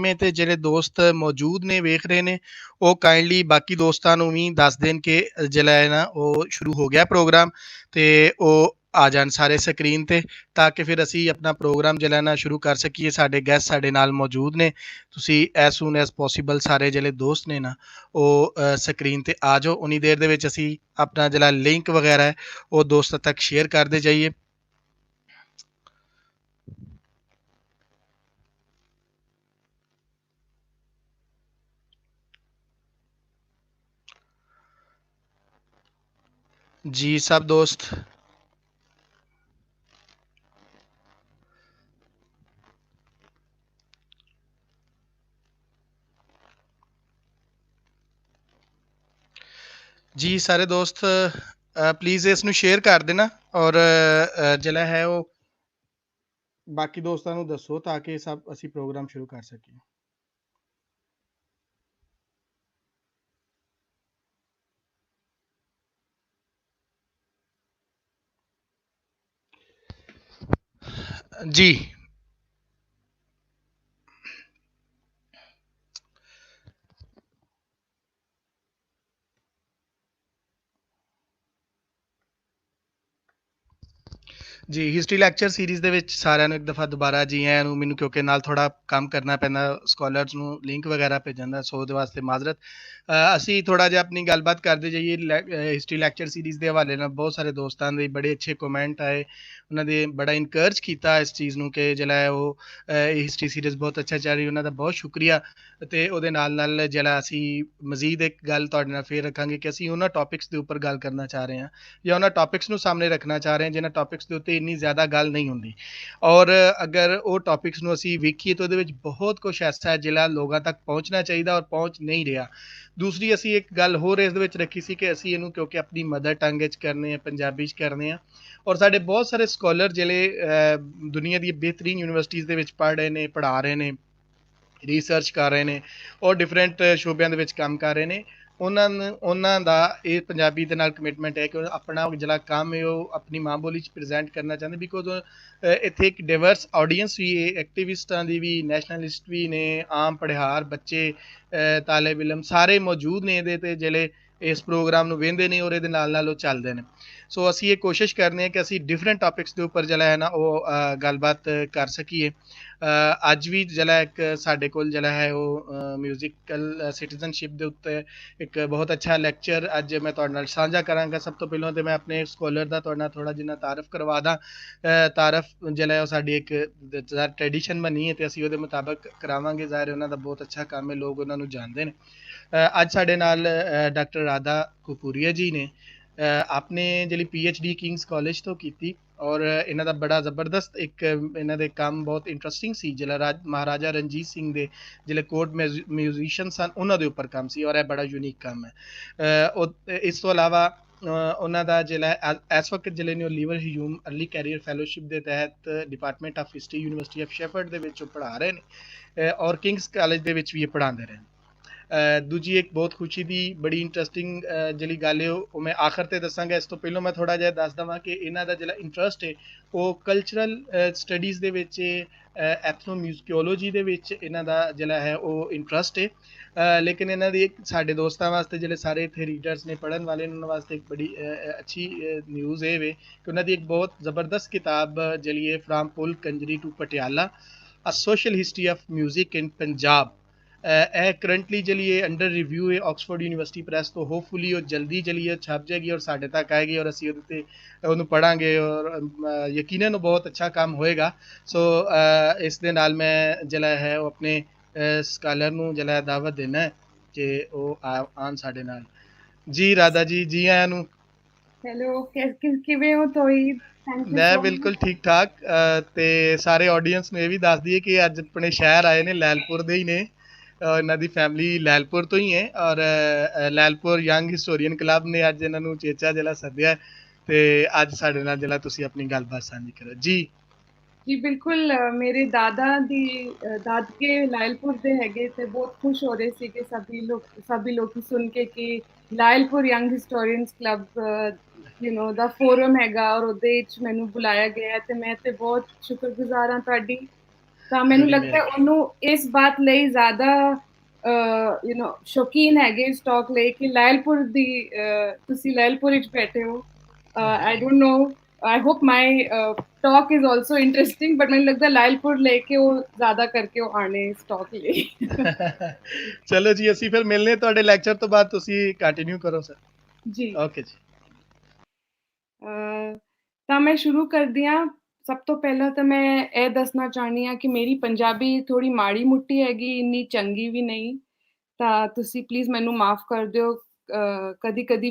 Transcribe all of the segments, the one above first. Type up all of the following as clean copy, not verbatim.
में ਤੇ ਜਿਹੜੇ ਦੋਸਤ ਮੌਜੂਦ ਨੇ ਵੇਖ ਰਹੇ ਨੇ ਉਹ ਕਾਈਂਡਲੀ ਬਾਕੀ ਦੋਸਤਾਂ ਨੂੰ ਵੀ ਦੱਸ ਦੇਣ ਕਿ ਜਿਹੜਾ ਹੈ ਨਾ ਉਹ ਸ਼ੁਰੂ ਹੋ ਗਿਆ ਪ੍ਰੋਗਰਾਮ ਤੇ ਉਹ ਆ ਜਾਣ ਸਾਰੇ ਸਕਰੀਨ ਤੇ ਤਾਂ ਕਿ ਫਿਰ ਅਸੀਂ ਆਪਣਾ ਪ੍ਰੋਗਰਾਮ ਜਿਹੜਾ ਨਾ ਸ਼ੁਰੂ ਕਰ ਸਕੀਏ। ਸਾਡੇ ਗੈਸਟ ਸਾਡੇ ਨਾਲ ਮੌਜੂਦ ਨੇ। ਤੁਸੀਂ ਐਸ ਸੂਨ ਐਸ ਪੋਸੀਬਲ ਸਾਰੇ ਜਿਹੜੇ ਦੋਸਤ ਨੇ ਨਾ ਉਹ ਸਕਰੀਨ ਤੇ ਆ ਜਾਓ। ਉਨੀ ਦੇਰ ਦੇ ਵਿੱਚ ਅਸੀਂ ਆਪਣਾ ਜਿਹੜਾ ਲਿੰਕ ਵਗੈਰਾ ਹੈ ਉਹ ਦੋਸਤਾਂ ਤੱਕ ਸ਼ੇਅਰ ਕਰਦੇ ਜਾਈਏ। जी सब दोस्त ਜੀ ਸਾਰੇ ਦੋਸਤ ਪਲੀਜ਼ ਇਸ ਨੂੰ ਸ਼ੇਅਰ ਕਰ ਦੇਣਾ ਔਰ ਜਿਹੜਾ ਹੈ ਉਹ ਬਾਕੀ ਦੋਸਤਾਂ ਨੂੰ ਦੱਸੋ ਤਾਂ ਕਿ ਸਭ ਅਸੀਂ ਪ੍ਰੋਗਰਾਮ ਸ਼ੁਰੂ ਕਰ ਸਕੀਏ। जी ਜੀ ਹਿਸਟਰੀ ਲੈਕਚਰ ਸੀਰੀਜ਼ ਦੇ ਵਿੱਚ ਸਾਰਿਆਂ ਨੂੰ ਇੱਕ ਦਫਾ ਦੁਬਾਰਾ ਜੀ ਆਇਆਂ ਨੂੰ। ਮੈਨੂੰ ਕਿਉਂਕਿ ਨਾਲ ਥੋੜਾ ਕੰਮ ਕਰਨਾ ਪੈਂਦਾ ਸਕਾਲਰਸ ਨੂੰ ਲਿੰਕ ਵਗੈਰਾ ਭੇਜਣ ਦਾ, ਸੋ ਉਹਦੇ ਵਾਸਤੇ ਮਾਜ਼ਰਤ। ਅਸੀਂ ਥੋੜਾ ਜਿਹਾ ਆਪਣੀ ਗੱਲਬਾਤ ਕਰਦੇ ਜਾਈਏ। ਹਿਸਟਰੀ ਲੈਕਚਰ ਸੀਰੀਜ਼ ਦੇ ਹਵਾਲੇ ਨਾਲ ਬਹੁਤ ਸਾਰੇ ਦੋਸਤਾਂ ਦੇ ਬੜੇ ਅੱਛੇ ਕਮੈਂਟ ਆਏ, ਉਹਨਾਂ ਦੇ ਬੜਾ ਇਨਕਰੇਜ ਕੀਤਾ ਇਸ ਚੀਜ਼ ਨੂੰ ਕਿ ਜਿਹੜਾ ਹੈ ਉਹ ਹਿਸਟਰੀ ਸੀਰੀਜ਼ ਬਹੁਤ ਅੱਛਾ ਚੱਲ ਰਹੀ। ਉਹਨਾਂ ਦਾ ਬਹੁਤ ਸ਼ੁਕਰੀਆ। ਅਤੇ ਉਹਦੇ ਨਾਲ ਨਾਲ ਜਿਹੜਾ ਅਸੀਂ ਮਜ਼ੀਦ ਇੱਕ ਗੱਲ ਤੁਹਾਡੇ ਨਾਲ ਫੇਰ ਰੱਖਾਂਗੇ ਕਿ ਅਸੀਂ ਉਹਨਾਂ ਟੌਪਿਕਸ ਦੇ ਉੱਪਰ ਗੱਲ ਕਰਨਾ ਚਾਹ ਰਹੇ ਹਾਂ ਜਾਂ ਉਹਨਾਂ ਟੌਪਿਕਸ ਨੂੰ ਸਾਹਮਣੇ ਰੱਖਣਾ ਚਾਹ ਰਹੇ ਹਾਂ ਜਿਨ੍ਹਾਂ ਟੌਪਿਕਸ ਦੇ ਉੱਤੇ ਇੰਨੀ ਜ਼ਿਆਦਾ ਗੱਲ ਨਹੀਂ ਹੁੰਦੀ। ਔਰ ਅਗਰ ਉਹ ਟੌਪਿਕਸ ਨੂੰ ਅਸੀਂ ਵੇਖੀਏ ਤਾਂ ਉਹਦੇ ਵਿੱਚ ਬਹੁਤ ਕੁਛ ਐਸਾ ਹੈ ਜਿਹੜਾ ਲੋਕਾਂ ਤੱਕ ਪਹੁੰਚਣਾ ਚਾਹੀਦਾ ਔਰ ਪਹੁੰਚ ਨਹੀਂ ਰਿਹਾ। ਦੂਸਰੀ ਅਸੀਂ ਇੱਕ ਗੱਲ ਹੋਰ ਇਸ ਦੇ ਵਿੱਚ ਰੱਖੀ ਸੀ ਕਿ ਅਸੀਂ ਇਹਨੂੰ ਕਿਉਂਕਿ ਆਪਣੀ ਮਦਰ ਟੰਗ ਵਿੱਚ ਕਰਨੇ ਆ, ਪੰਜਾਬੀ 'ਚ ਕਰਨੇ ਆ। ਔਰ ਸਾਡੇ ਬਹੁਤ ਸਾਰੇ ਸਕਾਲਰ ਜਿਹੜੇ ਦੁਨੀਆ ਦੀ ਬਿਹਤਰੀਨ ਯੂਨੀਵਰਸਿਟੀਜ਼ ਦੇ ਵਿੱਚ ਪੜ੍ਹ ਰਹੇ ਨੇ, ਪੜ੍ਹਾ ਰਹੇ ਨੇ, ਰਿਸਰਚ ਕਰ ਰਹੇ ਨੇ ਔਰ ਡਿਫਰੈਂਟ ਸ਼ੋਬਿਆਂ ਦੇ ਵਿੱਚ ਕੰਮ ਕਰ ਰਹੇ ਨੇ। ਉਹਨਾਂ ਦਾ ਇਹ ਪੰਜਾਬੀ ਦੇ ਨਾਲ ਕਮਿਟਮੈਂਟ ਹੈ ਕਿ ਉਹ ਆਪਣਾ ਜਿਹੜਾ ਕੰਮ ਹੈ ਉਹ ਆਪਣੀ ਮਾਂ ਬੋਲੀ 'ਚ ਪ੍ਰਜੈਂਟ ਕਰਨਾ ਚਾਹੁੰਦੇ। ਬਿਕੋਜ਼ ਇੱਥੇ ਇੱਕ ਡਿਵਰਸ ਆਡੀਅੰਸ ਵੀ ਹੈ, ਐਕਟੀਵਿਸਟਾਂ ਦੀ ਵੀ, ਨੈਸ਼ਨਲਿਸਟ ਵੀ ਨੇ, ਆਮ ਪੜ੍ਹਾਰ ਬੱਚੇ, ਤਾਲਿਬ ਇਲਮ ਸਾਰੇ ਮੌਜੂਦ ਨੇ ਇਹਦੇ ਤੇ ਜਿਹੜੇ ਇਸ ਪ੍ਰੋਗਰਾਮ ਨੂੰ ਵੇਖਦੇ ਨੇ ਔਰ ਇਹਦੇ ਨਾਲ ਨਾਲ ਉਹ ਚੱਲਦੇ ਨੇ। ਸੋ ਅਸੀਂ ਇਹ ਕੋਸ਼ਿਸ਼ ਕਰਨੇ ਹਾਂ ਕਿ ਅਸੀਂ ਡਿਫਰੈਂਟ ਟੌਪਿਕਸ ਦੇ ਉੱਪਰ ਜਿਹੜਾ ਹੈ ਨਾ ਉਹ ਗੱਲਬਾਤ ਕਰ ਸਕੀਏ। ਅੱਜ ਵੀ ਜਿਹੜਾ ਇੱਕ ਸਾਡੇ ਕੋਲ ਜਿਹੜਾ ਹੈ ਉਹ ਮਿਊਜ਼ੀਕਲ ਸਿਟੀਜ਼ਨਸ਼ਿਪ ਦੇ ਉੱਤੇ ਇੱਕ ਬਹੁਤ ਅੱਛਾ ਲੈਕਚਰ ਅੱਜ ਮੈਂ ਤੁਹਾਡੇ ਨਾਲ ਸਾਂਝਾ ਕਰਾਂਗਾ। ਸਭ ਤੋਂ ਪਹਿਲਾਂ ਤਾਂ ਮੈਂ ਆਪਣੇ ਸਕਾਲਰ ਦਾ ਤੁਹਾਡੇ ਨਾਲ ਥੋੜ੍ਹਾ ਜਿਹਾ ਤਾਰਫ ਕਰਵਾ ਦਾਂ। ਤਾਰਫ ਜਿਹੜਾ ਉਹ ਸਾਡੀ ਇੱਕ ਟ੍ਰੈਡੀਸ਼ਨ ਬਣੀ ਹੈ ਅਤੇ ਅਸੀਂ ਉਹਦੇ ਮੁਤਾਬਕ ਕਰਾਵਾਂਗੇ। ਜ਼ਾਹਿਰ ਉਹਨਾਂ ਦਾ ਬਹੁਤ ਅੱਛਾ ਕੰਮ ਹੈ, ਲੋਕ ਉਹਨਾਂ ਨੂੰ ਜਾਣਦੇ ਨੇ। ਅੱਜ ਸਾਡੇ ਨਾਲ ਡਾਕਟਰ ਰਾਧਾ ਕਪੂਰੀਆ ਜੀ ਨੇ। ਆਪਨੇ ਜਿਹੜੀ PhD ਕਿੰਗਸ ਕਾਲਜ ਤੋਂ ਕੀਤੀ ਔਰ ਇਹਨਾਂ ਦਾ ਬੜਾ ਜ਼ਬਰਦਸਤ ਇੱਕ ਇਹਨਾਂ ਦੇ ਕੰਮ ਬਹੁਤ ਇੰਟਰਸਟਿੰਗ ਸੀ। ਜਿਹੜਾ ਮਹਾਰਾਜਾ ਰਣਜੀਤ ਸਿੰਘ ਦੇ ਜਿਹੜੇ ਕੋਰਟ ਮਿਊਜ਼ੀਸ਼ੀਅਨ ਸਨ ਉਹਨਾਂ ਦੇ ਉੱਪਰ ਕੰਮ ਸੀ ਔਰ ਇਹ ਬੜਾ ਯੂਨੀਕ ਕੰਮ ਹੈ। ਇਸ ਤੋਂ ਇਲਾਵਾ ਉਹਨਾਂ ਦਾ ਜਿਹੜਾ ਇਸ ਵਕਤ ਜਿਹੜੇ ਨੇ ਉਹ Leverhulme early career fellowship ਦੇ ਤਹਿਤ department of history university of Sheffield ਦੇ ਵਿੱਚ ਉਹ ਪੜ੍ਹਾ ਰਹੇ ਨੇ ਔਰ ਕਿੰਗਸ ਕਾਲਜ ਦੇ ਵਿੱਚ ਵੀ ਇਹ ਪੜ੍ਹਾਉਂਦੇ ਰਹੇ। ਦੂਜੀ ਇੱਕ ਬਹੁਤ ਖੁਸ਼ੀ ਦੀ ਬੜੀ ਇੰਟਰਸਟਿੰਗ ਜਿਹੜੀ ਗੱਲ ਹੈ ਉਹ ਮੈਂ ਆਖਰ 'ਤੇ ਦੱਸਾਂਗਾ। ਇਸ ਤੋਂ ਪਹਿਲਾਂ ਮੈਂ ਥੋੜ੍ਹਾ ਜਿਹਾ ਦੱਸ ਦੇਵਾਂ ਕਿ ਇਹਨਾਂ ਦਾ ਜਿਹੜਾ ਇੰਟਰਸਟ ਹੈ ਉਹ ਕਲਚਰਲ ਸਟੱਡੀਜ਼ ਦੇ ਵਿੱਚ, ਐਥਨੋਮਿਊਜ਼ਿਕੋਲੋਜੀ ਦੇ ਵਿੱਚ ਇਹਨਾਂ ਦਾ ਜਿਹੜਾ ਹੈ ਉਹ ਇੰਟਰਸਟ ਹੈ। ਲੇਕਿਨ ਇਹਨਾਂ ਦੀ ਇੱਕ ਸਾਡੇ ਦੋਸਤਾਂ ਵਾਸਤੇ ਜਿਹੜੇ ਸਾਰੇ ਇੱਥੇ ਰੀਡਰਸ ਨੇ, ਪੜ੍ਹਨ ਵਾਲੇ ਉਹਨਾਂ ਵਾਸਤੇ ਇੱਕ ਬੜੀ ਅੱਛੀ ਨਿਊਜ਼ ਇਹ ਵੇ ਕਿ ਉਹਨਾਂ ਦੀ ਇੱਕ ਬਹੁਤ ਜ਼ਬਰਦਸਤ ਕਿਤਾਬ ਜਿਹੜੀ ਹੈ from Pul Kanjari to Patiala, a social history of music in Punjab. ਇਹ ਕਰੰਟਲੀ ਜਿਹੜੀ ਹੈ ਅੰਡਰ ਰਿਵਿਊ ਹੈ ਆਕਸਫੋਰਡ ਯੂਨੀਵਰਸਿਟੀ ਪ੍ਰੈਸ ਤੋਂ। ਹੋਪਫੁਲੀ ਉਹ ਜਲਦੀ ਜਿਹੜੀ ਹੈ ਛਪ ਜਾਏਗੀ ਔਰ ਸਾਡੇ ਤੱਕ ਆਏਗੀ ਔਰ ਅਸੀਂ ਉਹਦੇ 'ਤੇ ਉਹਨੂੰ ਪੜ੍ਹਾਂਗੇ ਔਰ ਯਕੀਨਨ ਉਹ ਬਹੁਤ ਅੱਛਾ ਕੰਮ ਹੋਏਗਾ। ਸੋ ਇਸ ਦੇ ਨਾਲ ਮੈਂ ਜਿਹੜਾ ਹੈ ਉਹ ਆਪਣੇ ਸਕਾਲਰ ਨੂੰ ਜਿਹੜਾ ਦਾਵਤ ਦੇਣਾ ਕਿ ਉਹ ਆਉਣ ਸਾਡੇ ਨਾਲ। ਜੀ ਰਾਧਾ ਜੀ, ਜੀ ਆਇਆਂ ਨੂੰ। ਹੈਲੋ, ਕਿਵੇਂ ਹੋ ਤੋਹੀਦ? ਥੈਂਕ ਯੂ ਮੈਂ ਸੋ ਮਚ। ਬਿਲਕੁਲ ਠੀਕ ਠਾਕ। ਤੇ ਸਾਰੇ ਆਡੀਅנס ਨੂੰ ਇਹ ਵੀ ਦੱਸ ਦਈਏ ਕਿ ਅੱਜ ਆਪਣੇ ਸ਼ਹਿਰ ਆਏ ਨੇ, ਲੈਲਪੁਰ ਦੇ ਹੀ ਨੇ। ਇਹਨਾਂ ਦੀ ਫੈਮਿਲੀ ਲੈਲਪੁਰ ਤੋਂ ਹੀ ਹੈ ਔਰ ਲੈਲਪੁਰ ਯੰਗ ਹਿਸਟੋਰੀਅਨ ਕਲੱਬ ਨੇ ਅੱਜ ਇਹਨਾਂ ਨੂੰ ਚੇਚਾ ਜਿਹੜਾ ਸੱਦਿਆ ਤੇ ਅੱਜ ਸਾਡੇ ਨਾਲ ਜਿਹੜਾ ਤੁਸੀਂ ਆਪਣੀ ਗੱਲਬਾਤ ਸਾਂਝੀ ਕਰੋ। ਜੀ ਜੀ ਬਿਲਕੁਲ, ਮੇਰੇ ਦਾਦਾ ਦੀ ਦਾਦਕੇ ਲਾਇਲਪੁਰ ਦੇ ਹੈਗੇ ਤੇ ਬਹੁਤ ਖੁਸ਼ ਹੋ ਰਹੇ ਸੀ ਕਿ ਸਭੀ ਲੋਕੀ ਸੁਣ ਕੇ ਕਿ ਲਾਇਲਪੁਰ ਯੰਗ ਹਿਸਟੋਰੀਅਨਸ ਕਲੱਬ ਦਾ ਫੋਰਮ ਹੈਗਾ ਔਰ ਉਹਦੇ ਵਿੱਚ ਮੈਨੂੰ ਬੁਲਾਇਆ ਗਿਆ ਤੇ ਮੈਂ ਤੇ ਬਹੁਤ ਸ਼ੁਕਰਗੁਜ਼ਾਰ ਹਾਂ ਤੁਹਾਡੀ। ਤਾਂ ਮੈਨੂੰ ਬੜੀ ਲੱਗਦਾ ਮਿਹਰਬਾਨੀ। ਉਹਨੂੰ ਇਸ ਬਾਤ ਲਈ ਜ਼ਿਆਦਾ ਸ਼ੌਕੀਨ ਹੈਗੇ ਇਸ ਟਾਕ ਲਈ ਕਿ ਲਾਇਲਪੁਰ ਦੀ ਤੁਸੀਂ ਲਾਇਲਪੁਰ ਵਿੱਚ ਬੈਠੇ ਹੋ। I don't know, I hope my talk is also interesting, but ਮੈਨੂੰ ਲੱਗਦਾ ਲਾਇਲਪੁਰ ਲੈ ਕੇ ਉਹ ਜ਼ਿਆਦਾ ਕਰਕੇ ਉਹ ਆਣੇ ਇਸ ਟਾਕ ਲਈ। ਚਲੋ ਜੀ, ਅਸੀਂ ਫਿਰ ਮਿਲਨੇ ਹਾਂ ਤੁਹਾਡੇ ਲੈਕਚਰ ਤੋਂ ਬਾਅਦ, ਤੁਸੀਂ ਕੰਟੀਨਿਊ ਕਰੋ ਸਰ। ਜੀ। ਓਕੇ ਜੀ। ਤਾਂ ਮੈਂ ਸ਼ੁਰੂ ਕਰਦੀ ਹਾਂ। ਸਭ ਤੋਂ ਪਹਿਲਾਂ ਤਾਂ ਮੈਂ ਇਹ ਦੱਸਣਾ ਚਾਹੁੰਦੀ ਹਾਂ ਕਿ ਮੇਰੀ ਪੰਜਾਬੀ ਥੋੜੀ ਮਾੜੀ ਮੁੱਟੀ ਹੈਗੀ, ਇੰਨੀ ਚੰਗੀ ਵੀ ਨਹੀਂ। ਤਾਂ ਤੁਸੀਂ ਪਲੀਜ਼ ਮੈਨੂੰ ਮਾਫ ਕਰ ਦਿਓ। ਕਦੀ ਕਦੀ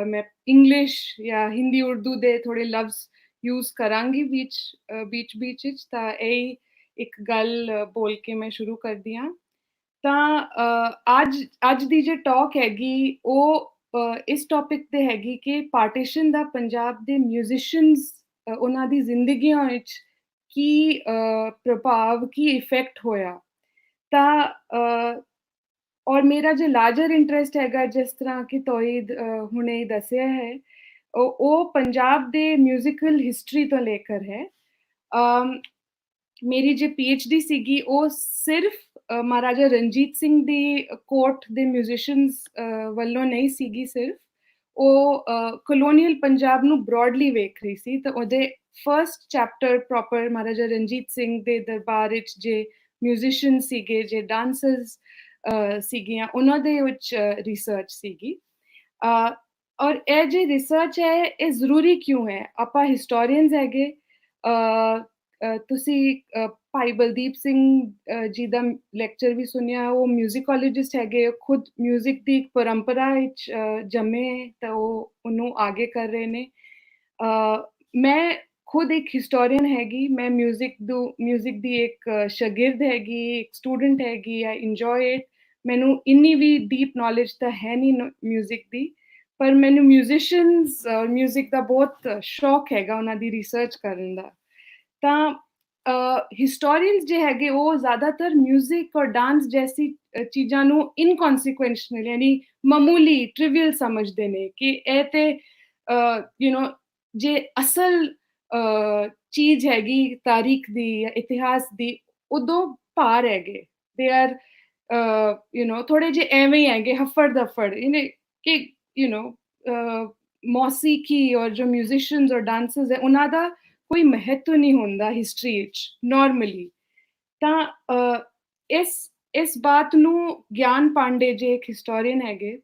ਮੈਂ ਇੰਗਲਿਸ਼ ਜਾਂ ਹਿੰਦੀ ਉਰਦੂ ਦੇ ਥੋੜੇ ਲਫ਼ਜ਼ ਯੂਜ਼ ਕਰਾਂਗੀ ਵਿੱਚ ਵਿੱਚ। ਤਾਂ ਇਹ ਇੱਕ ਗੱਲ ਬੋਲ ਕੇ ਮੈਂ ਸ਼ੁਰੂ ਕਰਦੀ ਹਾਂ। ਤਾਂ ਅੱਜ ਦੀ ਜੇ ਟਾਕ ਹੈਗੀ ਉਹ ਇਸ ਟੌਪਿਕ ਤੇ ਹੈਗੀ ਕਿ ਪਾਰਟੀਸ਼ਨ ਦਾ ਪੰਜਾਬ ਦੇ ਮਿਊਜ਼ੀਸ਼ੀਅਨਸ ਉਹਨਾਂ ਦੀ ਜ਼ਿੰਦਗੀਆਂ ਵਿੱਚ ਕੀ ਪ੍ਰਭਾਵ, ਕੀ ਇਫੈਕਟ ਹੋਇਆ। ਤਾਂ ਔਰ ਮੇਰਾ ਜੋ ਲਾਰਜਰ ਇੰਟਰਸਟ ਹੈਗਾ, ਜਿਸ ਤਰ੍ਹਾਂ ਕਿ ਤੋਹੀਦ ਹੁਣੇ ਦੱਸਿਆ ਹੈ, ਉਹ ਪੰਜਾਬ ਦੇ ਮਿਊਜ਼ੀਕਲ ਹਿਸਟਰੀ ਤੋਂ ਲੈ ਕਰ ਹੈ। ਮੇਰੀ ਜੇ PhD ਸੀਗੀ ਉਹ ਸਿਰਫ ਮਹਾਰਾਜਾ ਰਣਜੀਤ ਸਿੰਘ ਦੀ ਕੋਰਟ ਦੇ ਮਿਊਜ਼ੀਸ਼ੀਅਨਸ ਵੱਲੋਂ ਨਹੀਂ ਸੀਗੀ ਸਿਰਫ, ਉਹ ਕਲੋਨੀਅਲ ਪੰਜਾਬ ਨੂੰ ਬ੍ਰੌਡਲੀ ਵੇਖ ਰਹੀ ਸੀ। ਤਾਂ ਉਹਦੇ first chapter proper Maharaja Ranjit Singh ਦੇ ਦਰਬਾਰ ਵਿੱਚ ਜੇ ਮਿਊਜ਼ੀਸ਼ੀਅਨ ਸੀਗੇ, ਜੇ ਡਾਂਸਰਸ ਸੀਗੀਆਂ, ਉਹਨਾਂ ਦੇ ਵਿੱਚ ਰਿਸਰਚ ਸੀਗੀ। ਔਰ ਇਹ ਜੇ ਰਿਸਰਚ ਹੈ ਇਹ ਜ਼ਰੂਰੀ ਕਿਉਂ ਹੈ? ਆਪਾਂ ਹਿਸਟੋਰੀਅਨਸ ਹੈਗੇ। ਤੁਸੀਂ ਭਾਈ ਬਲਦੀਪ ਸਿੰਘ ਜੀ ਦਾ ਲੈਕਚਰ ਵੀ ਸੁਣਿਆ, ਉਹ ਮਿਊਜ਼ਿਕੋਲੋਜਿਸਟ ਹੈਗੇ, ਖੁਦ ਮਿਊਜ਼ਿਕ ਦੀ ਇੱਕ ਪਰੰਪਰਾ ਵਿੱਚ ਜੰਮੇ ਤਾਂ ਉਹ ਉਹਨੂੰ ਆਗੇ ਕਰ ਰਹੇ ਨੇ। ਮੈਂ ਖੁਦ ਇੱਕ ਹਿਸਟੋਰੀਅਨ ਹੈਗੀ, ਮੈਂ ਮਿਊਜ਼ਿਕ ਦੀ ਇੱਕ ਸ਼ਾਗਿਰਦ ਹੈਗੀ, ਇੱਕ ਸਟੂਡੈਂਟ ਹੈਗੀ। ਆਈ ਇੰਜੋਏ ਇਟ। ਮੈਨੂੰ ਇੰਨੀ ਵੀ ਡੀਪ ਨੌਲੇਜ ਤਾਂ ਹੈ ਨਹੀਂ ਮਿਊਜ਼ਿਕ ਦੀ, ਪਰ ਮੈਨੂੰ ਮਿਊਜ਼ੀਸ਼ੀਅਨਸ ਔਰ ਮਿਊਜ਼ਿਕ ਦਾ ਬਹੁਤ ਸ਼ੌਕ ਹੈਗਾ, ਉਹਨਾਂ ਦੀ ਰਿਸਰਚ ਕਰਨ ਦਾ। ਤਾਂ ਹਿਸਟੋਰੀਅਨਸ ਜੇ ਹੈਗੇ ਉਹ ਜ਼ਿਆਦਾਤਰ ਮਿਊਜ਼ਿਕ ਔਰ ਡਾਂਸ ਜੈਸੀ ਚੀਜ਼ਾਂ ਨੂੰ ਇਨਕੌਨਸੀਕੁਐਂਸ਼ਨਲ ਯਾਨੀ ਮਾਮੂਲੀ ਟ੍ਰਿਵੀਅਲ ਸਮਝਦੇ ਨੇ ਕਿ ਇਹ ਤੇ ਜੇ ਅਸਲ ਚੀਜ਼ ਹੈਗੀ ਤਾਰੀਖ ਦੀ ਜਾਂ ਇਤਿਹਾਸ ਦੀ, ਉਦੋਂ ਭਾਰ ਹੈਗੇ। ਦੇ ਆਰ ਥੋੜੇ ਜਿਹੇ ਐਵੇਂ ਹੀ ਹੈਗੇ, ਹਫੜ ਦਫੜ ਕਿ ਮੌਸੀਕੀ ਔਰ ਜੋ ਮਿਊਜ਼ੀਸ਼ੀਅਨਸ ਔਰ ਡਾਂਸਰਸ ਹੈ ਉਹਨਾਂ ਦਾ ਕੋਈ ਮਹੱਤਵ ਨਹੀਂ ਹੁੰਦਾ ਹਿਸਟਰੀ ਵਿੱਚ ਨਾਰਮਲੀ। ਤਾਂ ਇਸ ਬਾਤ ਨੂੰ ਗਿਆਨ ਪਾਂਡੇ ਜੇ ਇੱਕ ਹਿਸਟੋਰੀਅਨ ਹੈਗੇ,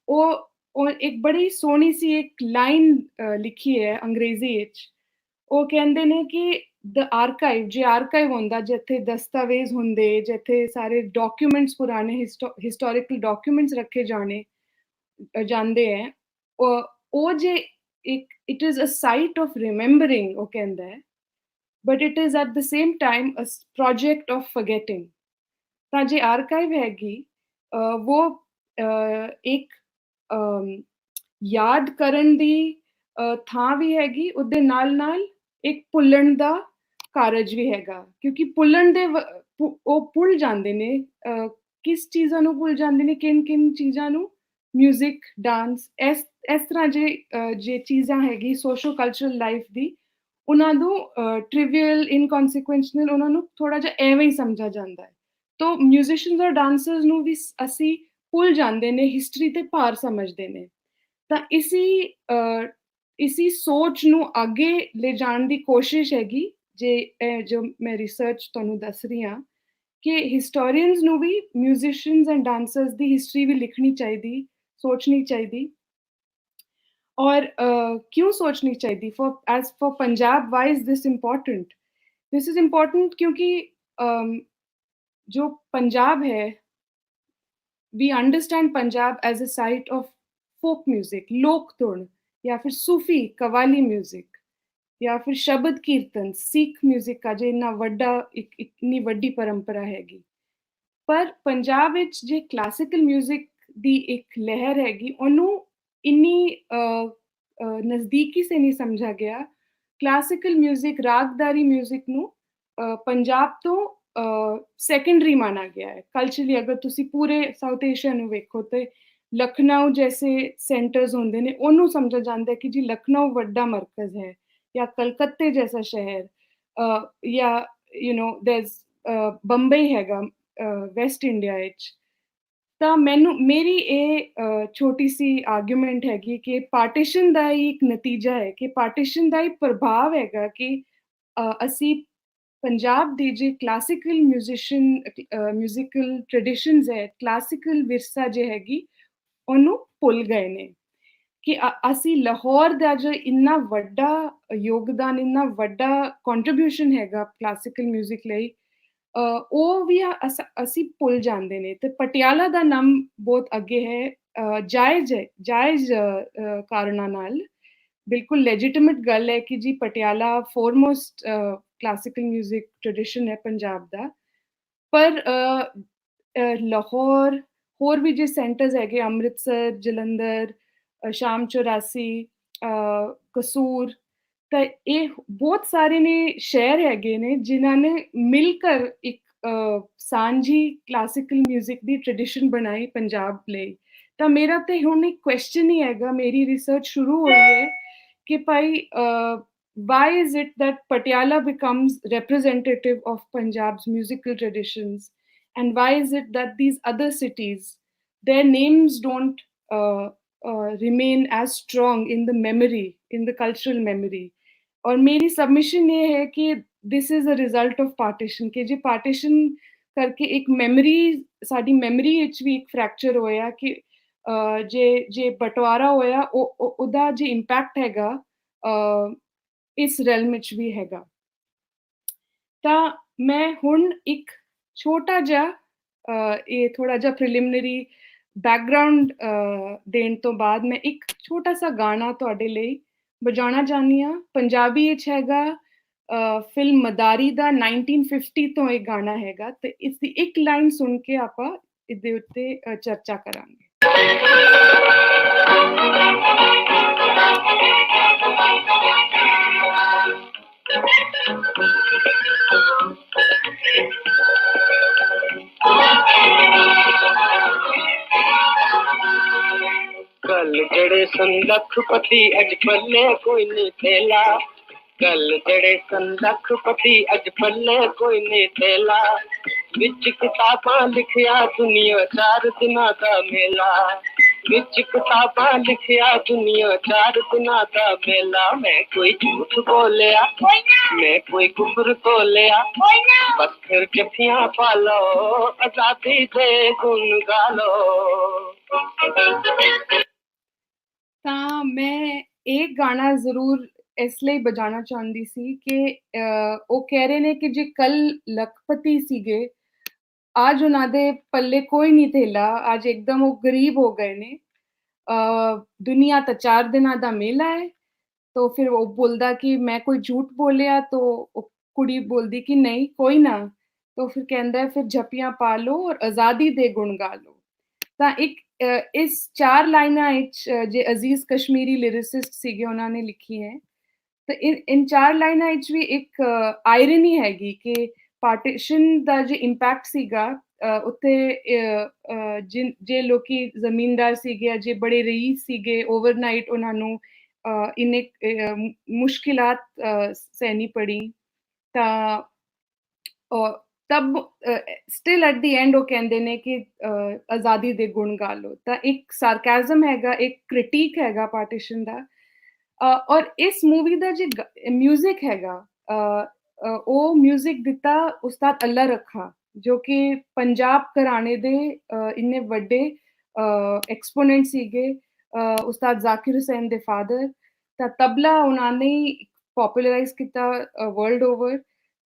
ਉਹ ਇੱਕ ਬੜੀ ਸੋਹਣੀ ਸੀ ਇੱਕ ਲਾਈਨ ਲਿਖੀ ਹੈ ਅੰਗਰੇਜ਼ੀ ਵਿੱਚ। ਉਹ ਕਹਿੰਦੇ ਨੇ ਕਿ ਦ ਆਰਕਾਈਵ, ਜੇ ਆਰਕਾਈਵ ਹੁੰਦਾ ਜਿੱਥੇ ਦਸਤਾਵੇਜ਼ ਹੁੰਦੇ, ਜਿੱਥੇ ਸਾਰੇ ਡਾਕੂਮੈਂਟਸ, ਪੁਰਾਣੇ ਹਿਸਟੋਰੀਕਲ ਡਾਕੂਮੈਂਟਸ ਰੱਖੇ ਜਾਂਦੇ ਹੈ, ਉਹ ਜੇ it is a site of remembering, ਉਹ ਕਹਿੰਦਾ ਹੈ, but it is at the same time a project of forgetting। ਤਾਂ ਜੇ ਆਰਕਾਈਵ ਹੈਗੀ ਉਹ ਇੱਕ ਯਾਦ ਕਰਨ ਦੀ ਥਾਂ ਵੀ ਹੈਗੀ, ਉਹਦੇ ਨਾਲ ਨਾਲ ਇੱਕ ਭੁੱਲਣ ਦਾ ਕਾਰਜ ਵੀ ਹੈਗਾ। ਕਿਉਂਕਿ ਭੁੱਲਣ ਦੇ ਉਹ ਭੁੱਲ ਜਾਂਦੇ ਨੇ, ਕਿਸ ਚੀਜ਼ਾਂ ਨੂੰ ਭੁੱਲ ਜਾਂਦੇ ਨੇ, ਕਿਨ ਚੀਜ਼ਾਂ ਨੂੰ? ਮਿਊਜ਼ਿਕ, ਡਾਂਸ, ਇਸ ਤਰ੍ਹਾਂ ਜੇ ਚੀਜ਼ਾਂ ਹੈਗੀ ਸੋਸ਼ੋ ਕਲਚਰਲ ਲਾਈਫ ਦੀ, ਉਹਨਾਂ ਨੂੰ ਟ੍ਰਿਵੀਅਲ, ਇਨਕੌਨਸੀਕੁਐਂਸ਼ਨਲ, ਉਹਨਾਂ ਨੂੰ ਥੋੜਾ ਜਿਹਾ ਐਵੇਂ ਹੀ ਸਮਝਿਆ ਜਾਂਦਾ ਹੈ। ਤਾਂ ਮਿਊਜ਼ੀਸ਼ੀਅਨਸ ਔਰ ਡਾਂਸਰਸ ਨੂੰ ਵੀ ਅਸੀਂ ਭੁੱਲ ਜਾਂਦੇ ਨੇ, ਹਿਸਟਰੀ ਤੇ ਭਾਰ ਸਮਝਦੇ ਨੇ। ਤਾਂ ਇਸੀ ਸੋਚ ਨੂੰ ਅੱਗੇ ਲੈ ਜਾਣ ਦੀ ਕੋਸ਼ਿਸ਼ ਹੈਗੀ, ਜੋ ਮੈਂ ਰਿਸਰਚ ਤੁਹਾਨੂੰ ਦੱਸ ਰਹੀ ਹਾਂ, ਕਿ ਹਿਸਟੋਰੀਅਨਸ ਨੂੰ ਵੀ ਮਿਊਜ਼ੀਸ਼ੀਅਨਸ ਐਂਡ ਡਾਂਸਰਸ ਦੀ ਹਿਸਟਰੀ ਵੀ ਲਿਖਣੀ ਚਾਹੀਦੀ, ਸੋਚਣੀ ਚਾਹੀਦੀ। और क्यों सोचनी चाहिए? For Punjab, why is this important? This is important क्योंकि जो पंजाब है, we understand Punjab as a site of folk music, लोक धुन, या फिर सूफी कवाली म्यूजिक, या फिर शब्द कीर्तन, सिख म्यूजिक का जो इन्ना वड्डा इतनी वड्डी परंपरा हैगी। पर पंजाब विच जे क्लासिकल म्यूजिक दी एक लहर हैगी, ओनू इन्नी नज़दीकी से नहीं समझा गया। क्लासिकल म्यूजिक, रागदारी म्यूजिक नू पंजाब तो सेकेंडरी माना गया है कल्चरली। अगर तुसी पूरे साउथ एशिया नू वेखो तो लखनऊ जैसे सेंटर्स होंदे ने, ओनू समझा जाता है कि जी लखनऊ वड्डा मरकज़ है, या कलकत्ते जैसा शहर, या there's ਬੰਬਈ ਹੈਗਾ ਵੈਸਟ ਇੰਡੀਆ ਵਿੱਚ। ਤਾਂ ਮੇਰੀ ਇਹ ਛੋਟੀ ਸੀ ਆਰਗੂਮੈਂਟ ਹੈਗੀ ਕਿ ਪਾਰਟੀਸ਼ਨ ਦਾ ਹੀ ਇੱਕ ਨਤੀਜਾ ਹੈ, ਕਿ ਪਾਰਟੀਸ਼ਨ ਦਾ ਹੀ ਪ੍ਰਭਾਵ ਹੈਗਾ ਕਿ ਅਸੀਂ ਪੰਜਾਬ ਦੀ ਜੇ ਕਲਾਸੀਕਲ ਮਿਊਜ਼ੀਕਲ ਟ੍ਰੈਡੀਸ਼ਨਸ ਹੈ, ਕਲਾਸੀਕਲ ਵਿਰਸਾ ਜੇ ਹੈਗੀ, ਉਹਨੂੰ ਭੁੱਲ ਗਏ ਨੇ। ਕਿ ਅਸੀਂ ਲਾਹੌਰ ਦਾ ਜੋ ਇੰਨਾ ਵੱਡਾ ਯੋਗਦਾਨ, ਇੰਨਾ ਵੱਡਾ ਕੰਟਰੀਬਿਊਸ਼ਨ ਹੈਗਾ ਕਲਾਸੀਕਲ ਮਿਊਜ਼ਿਕ ਲਈ, ਉਹ ਵੀ ਅਸੀਂ ਭੁੱਲ ਜਾਂਦੇ ਨੇ। ਤੇ ਪਟਿਆਲਾ ਦਾ ਨਾਮ ਬਹੁਤ ਅੱਗੇ ਹੈ, ਜਾਇਜ਼ ਕਾਰਨਾਂ ਨਾਲ। ਬਿਲਕੁਲ ਲੈਜੀਟਿਮੇਟ ਗੱਲ ਹੈ ਕਿ ਜੀ Patiala foremost classical music tradition ਹੈ ਪੰਜਾਬ ਦਾ। ਪਰ ਲਾਹੌਰ, ਹੋਰ ਵੀ ਜੇ ਸੈਂਟਰਸ ਹੈਗੇ, ਅੰਮ੍ਰਿਤਸਰ, ਜਲੰਧਰ, ਸ਼ਾਮ 84, ਕਸੂਰ, ਤਾਂ ਇਹ ਬਹੁਤ ਸਾਰੇ ਨੇ ਸ਼ਹਿਰ ਹੈਗੇ ਨੇ ਜਿਨ੍ਹਾਂ ਨੇ ਮਿਲ ਕਰ ਇੱਕ ਸਾਂਝੀ ਕਲਾਸੀਕਲ ਮਿਊਜ਼ਿਕ ਦੀ ਟ੍ਰੈਡੀਸ਼ਨ ਬਣਾਈ ਪੰਜਾਬ ਲਈ। ਤਾਂ ਮੇਰਾ ਤੇ ਹੁਣ ਇੱਕ ਕੁਐਸਚਨ ਹੀ ਹੈਗਾ, ਮੇਰੀ ਰਿਸਰਚ ਸ਼ੁਰੂ ਹੋਈ ਹੈ ਕਿ ਭਾਈ why is it that Patiala becomes representative of Punjab's musical traditions, and why is it that these other cities, their names don't remain as strong in the memory, in the cultural memory? और मेरी submission ये है कि this is a result of partition, कि जे partition करके एक memory, साडी memory विच भी एक fracture होया कि जे बंटवारा होया ਉਹਦਾ जे impact ਹੈਗਾ ਇਸ realm ਵਿੱਚ ਵੀ ਹੈਗਾ। ਤਾਂ ਮੈਂ ਹੁਣ ਇੱਕ ਛੋਟਾ ਜਿਹਾ ਇਹ ਥੋੜਾ ਜਿਹਾ ਪ੍ਰੀਲਿਮਿਨਰੀ ਬੈਕਗਰਾਉਂਡ ਦੇਣ ਤੋਂ ਬਾਅਦ ਮੈਂ ਇੱਕ ਛੋਟਾ ਸਾ ਗਾਣਾ ਤੁਹਾਡੇ ਲਈ ਵਜਾਉਣਾ ਚਾਹੁੰਦੀ ਹਾਂ। ਪੰਜਾਬੀ ਵਿੱਚ ਹੈਗਾ, ਫਿਲਮ ਮਦਾਰੀ ਦਾ 1950 ਤੋਂ ਇਹ ਗਾਣਾ ਹੈਗਾ, ਤੇ ਇਸ ਦੀ ਇੱਕ ਲਾਈਨ ਸੁਣ ਕੇ ਆਪਾਂ ਇਹਦੇ ਉੱਤੇ ਚਰਚਾ ਕਰਾਂਗੇ। कल जड़े संदखपति अज पल्ले कोई नहीं थेला, कल जड़े संदखपति अज पल्ले कोई नहीं थेला, विच किताबां लिखिया दुनिया 4 दिना दा मेला, विच किताबां लिखिया दुनिया 4 दिना दा मेला। मैं कोई झूठ बोलिया, मैं कोई कुफर तोलिया, बस फिर जफियां पालो, आजादी दे गुन गालो। ਤਾਂ ਮੈਂ ਇਹ ਗਾਣਾ ਜ਼ਰੂਰ ਇਸ ਲਈ ਬਜਾਣਾ ਚਾਹੁੰਦੀ ਸੀ ਕਿ ਉਹ ਕਹਿ ਰਹੇ ਨੇ ਕਿ ਜੇ ਕੱਲ ਲੱਖਪਤੀ ਸੀਗੇ, ਅੱਜ ਉਹਨਾਂ ਦੇ ਪੱਲੇ ਕੋਈ ਨਹੀਂ ਥੇਲਾ, ਅੱਜ ਇੱਕਦਮ ਉਹ ਗਰੀਬ ਹੋ ਗਏ ਨੇ। ਦੁਨੀਆ ਤਾਂ 4 ਦਿਨਾਂ ਦਾ ਮੇਲਾ ਹੈ। ਤਾਂ ਫਿਰ ਉਹ ਬੋਲਦਾ ਕਿ ਮੈਂ ਕੋਈ ਝੂਠ ਬੋਲਿਆ, ਤਾਂ ਉਹ ਕੁੜੀ ਬੋਲਦੀ ਕਿ ਨਹੀਂ ਕੋਈ ਨਾ। ਤਾਂ ਫਿਰ ਕਹਿੰਦਾ ਫਿਰ ਜੱਪੀਆਂ ਪਾ ਲਓ ਔਰ ਆਜ਼ਾਦੀ ਦੇ ਗੁਣ ਗਾ ਲਓ। ਤਾਂ ਇੱਕ ਇਸ 4 ਲਾਈਨਾਂ ਵਿੱਚ ਜੇ ਅਜ਼ੀਜ਼ ਕਸ਼ਮੀਰੀ ਲਿਰਿਸਿਸਟ ਸੀਗੇ, ਉਹਨਾਂ ਨੇ ਲਿਖੀ ਹੈ। ਤਾਂ ਇਨ 4 ਲਾਈਨਾਂ ਵਿੱਚ ਵੀ ਇੱਕ ਆਇਰਨੀ ਹੈਗੀ ਕਿ ਪਾਰਟੀਸ਼ਨ ਦਾ ਜੇ ਇੰਪੈਕਟ ਸੀਗਾ, ਉੱਥੇ ਜੇ ਲੋਕੀ ਜ਼ਮੀਨਦਾਰ ਸੀਗੇ, ਜੇ ਬੜੇ ਰਈਸ ਸੀਗੇ, ਓਵਰਨਾਈਟ ਉਹਨਾਂ ਨੂੰ ਇੰਨੇ ਮੁਸ਼ਕਿਲਾਤ ਸਹਿਣੀ ਪੜੀ। ਤਾਂ ਤਬ ਸਟਿਲ ਐਟ ਦੀ ਐਂਡ ਉਹ ਕਹਿੰਦੇ ਨੇ ਕਿ ਆਜ਼ਾਦੀ ਦੇ ਗੁਣ ਗਾ ਲਓ। ਤਾਂ ਇੱਕ ਸਾਰਕੈਜ਼ਮ ਹੈਗਾ, ਇੱਕ ਕ੍ਰਿਟੀਕ ਹੈਗਾ ਪਾਰਟੀਸ਼ਨ ਦਾ। ਔਰ ਇਸ ਮੂਵੀ ਦਾ ਜੇ ਮਿਊਜ਼ਿਕ ਹੈਗਾ, ਉਹ ਮਿਊਜ਼ਿਕ ਦਿੱਤਾ ਉਸਤਾਦ ਅੱਲਾ ਰੱਖਾ, ਜੋ ਕਿ ਪੰਜਾਬ ਘਰਾਣੇ ਦੇ ਇੰਨੇ ਵੱਡੇ ਐਕਸਪੋਨੈਂਟ ਸੀਗੇ, ਉਸਤਾਦ ਜ਼ਾਕਿਰ ਹੁਸੈਨ ਦੇ ਫਾਦਰ। ਤਾਂ ਤਬਲਾ ਉਹਨਾਂ ਨੇ ਪੋਪੂਲਰਾਈਜ਼ ਕੀਤਾ ਵਰਲਡ ਓਵਰ।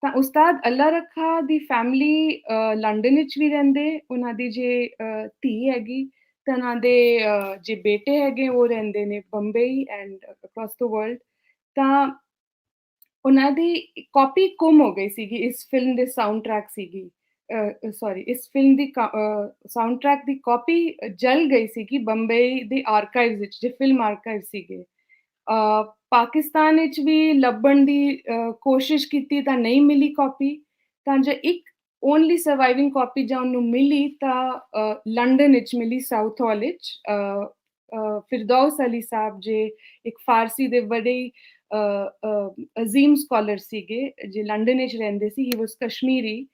ਤਾਂ ਉਸਤਾਦ ਅੱਲਾ ਰੱਖਾ ਦੀ ਫੈਮਿਲੀ ਲੰਡਨ ਵਿੱਚ ਵੀ ਰਹਿੰਦੇ, ਉਹਨਾਂ ਦੀ ਜੇ ਧੀ ਹੈਗੀ, ਤਾਂ ਉਹਨਾਂ ਦੇ ਜੇ ਬੇਟੇ ਹੈਗੇ ਉਹ ਰਹਿੰਦੇ ਨੇ Bombay and across the world. ਤਾਂ ਉਹਨਾਂ ਦੀ ਕਾਪੀ ਗੁੰਮ ਹੋ ਗਈ ਸੀਗੀ ਇਸ ਫਿਲਮ ਦੇ ਸਾਊਂਡ ਟਰੈਕ ਸੀਗੀ, ਸੌਰੀ ਇਸ ਫਿਲਮ ਦੀ ਸਾਊਂਡ ਟਰੈਕ ਦੀ ਕਾਪੀ ਜਲ ਗਈ ਸੀਗੀ ਬੰਬਈ ਦੇ ਆਰਕਾਈਵ ਵਿੱਚ, ਜੇ ਫਿਲਮ ਆਰਕਾਈਵ ਸੀਗੇ। ਪਾਕਿਸਤਾਨ ਵਿੱਚ ਵੀ ਲੱਭਣ ਦੀ ਕੋਸ਼ਿਸ਼ ਕੀਤੀ ਤਾਂ ਨਹੀਂ ਮਿਲੀ ਕਾਪੀ। ਤਾਂ ਜੇ ਇੱਕ ਓਨਲੀ ਸਰਵਾਈਵਿੰਗ ਕਾਪੀ ਜਾਂ ਉਹਨੂੰ ਮਿਲੀ ਤਾਂ ਲੰਡਨ ਵਿੱਚ ਮਿਲੀ, ਸਾਊਥ ਹਾਲ ਵਿੱਚ। ਫਿਰਦੌਸ ਅਲੀ ਸਾਹਿਬ ਜੇ ਇੱਕ ਫਾਰਸੀ ਦੇ ਬੜੇ ਅਜ਼ੀਮ ਸਕਾਲਰ ਸੀਗੇ ਜੇ ਲੰਡਨ ਵਿੱਚ ਰਹਿੰਦੇ ਸੀ, ਹੀ ਵਾਸ ਕਸ਼ਮੀਰੀ।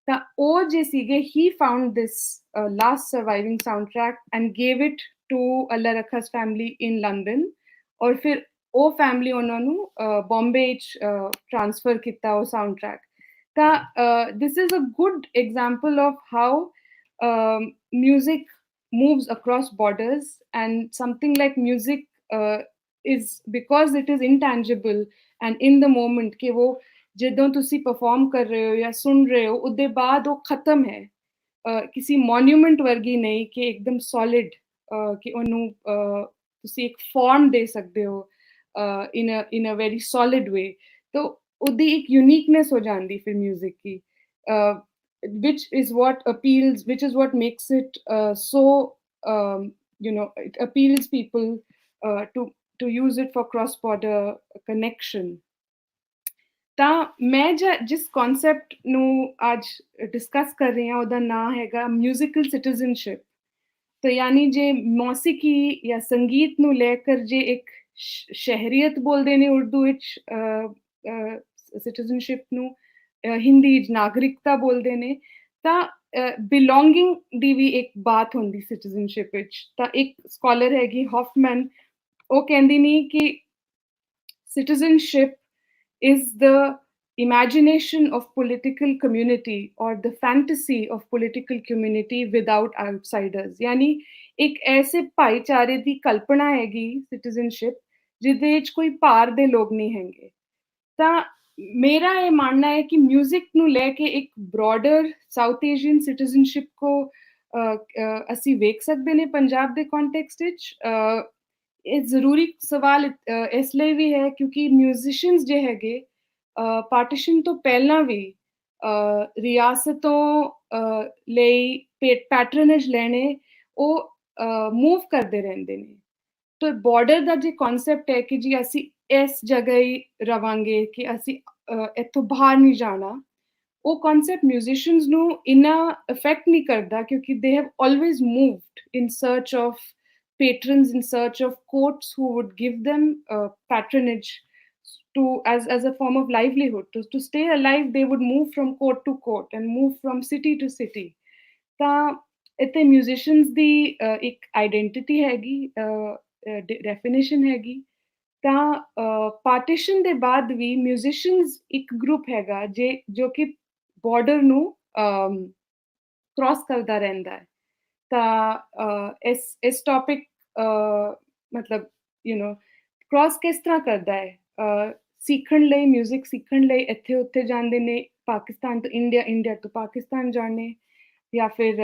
ਤਾਂ ਉਹ ਜੇ ਸੀਗੇ, he found this last surviving sound track and gave it to Alla Rakha's family in London. ਔਰ ਫਿਰ ਉਹ ਫੈਮਿਲੀ ਉਹਨਾਂ ਨੂੰ ਬੰਬੇ ਵਿੱਚ ਟ੍ਰਾਂਸਫਰ ਕੀਤਾ ਉਹ ਸਾਊਂਡ ਟਰੈਕ। ਤਾਂ this is a good example of how music moves across borders, and something like music is, because it is intangible and in the moment कि वो ਜਦੋਂ ਤੁਸੀਂ perform ਕਰ ਰਹੇ ਹੋ ਜਾਂ ਸੁਣ ਰਹੇ ਹੋ ਉਹਦੇ ਬਾਅਦ ਉਹ ਖਤਮ ਹੈ, ਕਿਸੇ ਮੋਨੂਮੈਂਟ ਵਰਗੀ ਨਹੀਂ ਕਿ ਇੱਕਦਮ ਸੋਲਿਡ, ਕਿ ਉਹਨੂੰ ਤੁਸੀਂ ਇੱਕ ਫਾਰਮ ਦੇ ਸਕਦੇ ਹੋ in a very solid way। ਤਾਂ ਉਹਦੀ ਇੱਕ ਯੂਨੀਕਨੈਸ ਹੋ ਜਾਂਦੀ ਫਿਰ music the, which is what makes it so it appeals people to use it for cross border connection। ਤਾਂ ਮੈਂ ਜਿਸ ਕਨਸੈਪਟ ਨੂੰ ਅੱਜ ਡਿਸਕਸ ਕਰ ਰਹੀ ਹਾਂ ਉਹਦਾ ਨਾਮ ਹੈਗਾ ਮਿਊਜ਼ੀਕਲ ਸਿਟੀਜ਼ਨਸ਼ਿਪ। ਤਾਂ ਯਾਨੀ ਜੇ ਮੌਸੀਕੀ ਜਾਂ ਸੰਗੀਤ ਨੂੰ ਲੈ ਕੇ ਜੇ ਇੱਕ ਸ਼ਹਿਰੀਅਤ ਬੋਲਦੇ ਨੇ ਉਰਦੂ ਵਿੱਚ, ਸਿਟੀਜ਼ਨਸ਼ਿਪ ਨੂੰ ਹਿੰਦੀ ਵਿੱਚ ਨਾਗਰਿਕਤਾ ਬੋਲਦੇ ਨੇ। ਤਾਂ ਬਿਲੋਂਗਿੰਗ ਦੀ ਵੀ ਇੱਕ ਬਾਤ ਹੁੰਦੀ ਸਿਟੀਜ਼ਨਸ਼ਿਪ ਵਿੱਚ। ਤਾਂ ਇੱਕ ਸਕਾਲਰ ਹੈਗੀ ਹੌਫਮੈਨ, ਉਹ ਕਹਿੰਦੀ ਨਹੀਂ ਕਿ citizenship is the imagination of political community or the fantasy of political community without outsiders। यानी एक ऐसे भाईचारे ਦੀ ਕਲਪਨਾ ਹੈਗੀ ਸਿਟੀਜ਼ਨਸ਼ਿਪ ਜਿਹਦੇ ਵਿੱਚ ਕੋਈ ਭਾਰ ਦੇ ਲੋਕ ਨਹੀਂ ਹੈਗੇ। ਤਾਂ ਮੇਰਾ ਇਹ ਮੰਨਣਾ ਹੈ ਕਿ ਮਿਊਜ਼ਿਕ ਨੂੰ ਲੈ ਕੇ ਇੱਕ ਬ੍ਰੌਡਰ ਸਾਊਥ ਏਸ਼ੀਅਨ ਸਿਟੀਜ਼ਨਸ਼ਿਪ ਕੋ ਅਸੀਂ ਵੇਖ ਸਕਦੇ ਨੇ ਪੰਜਾਬ ਦੇ ਕੰਟੈਕਸਟ ਵਿੱਚ। ਇਹ ਜ਼ਰੂਰੀ ਸਵਾਲ ਇਸ ਲਈ ਵੀ ਹੈ ਕਿਉਂਕਿ ਮਿਊਜ਼ੀਸ਼ੀਅਨਸ ਜੇ ਹੈਗੇ ਪਾਰਟੀਸ਼ਨ ਤੋਂ ਪਹਿਲਾਂ ਵੀ ਰਿਆਸਤੋਂ ਲਈ ਪੈਟਰਨੇਜ ਲੈਣੇ ਉਹ ਮੂਵ ਕਰਦੇ ਰਹਿੰਦੇ ਨੇ। ਤਾਂ ਬਾਰਡਰ ਦਾ ਜੇ ਕਨਸੈਪਟ ਹੈ ਕਿ ਜੀ ਅਸੀਂ ਇਸ ਜਗ੍ਹਾ ਹੀ ਰਵਾਂਗੇ ਕਿ ਅਸੀਂ ਇੱਥੋਂ ਬਾਹਰ ਨਹੀਂ ਜਾਣਾ, ਉਹ ਕਨਸੈਪਟ ਮਿਊਜ਼ੀਸ਼ੀਅਨਸ ਨੂੰ ਇੰਨਾ ਇਫੈਕਟ ਨਹੀਂ ਕਰਦਾ ਕਿਉਂਕਿ they have always moved in search of patrons, in search of courts who would give them patronage as a form of livelihood. To stay alive, they would move from court to court and move from city to city। ਤਾਂ ਇੱਥੇ musicians ਦੀ ਇੱਕ identity ਹੈਗੀ, definition ਹੈਗੀ। ਤਾਂ partition ਦੇ ਬਾਅਦ ਵੀ musicians ਇੱਕ group ਹੈਗਾ ਜੋ ਕਿ border ਨੂੰ cross ਕਰਦਾ ਰਹਿੰਦਾ ਹੈ। ਤਾਂ ਇਸ ਟੌਪਿਕ ਮਤਲਬ ਕ੍ਰਾਸ ਕਿਸ ਤਰ੍ਹਾਂ ਕਰਦਾ ਹੈ, ਸਿੱਖਣ ਲਈ ਮਿਊਜ਼ਿਕ ਸਿੱਖਣ ਲਈ ਇੱਥੇ ਉੱਥੇ ਜਾਂਦੇ ਨੇ, ਪਾਕਿਸਤਾਨ ਤੋਂ ਇੰਡੀਆ, ਇੰਡੀਆ ਤੋਂ ਪਾਕਿਸਤਾਨ ਜਾਣੇ, ਜਾਂ ਫਿਰ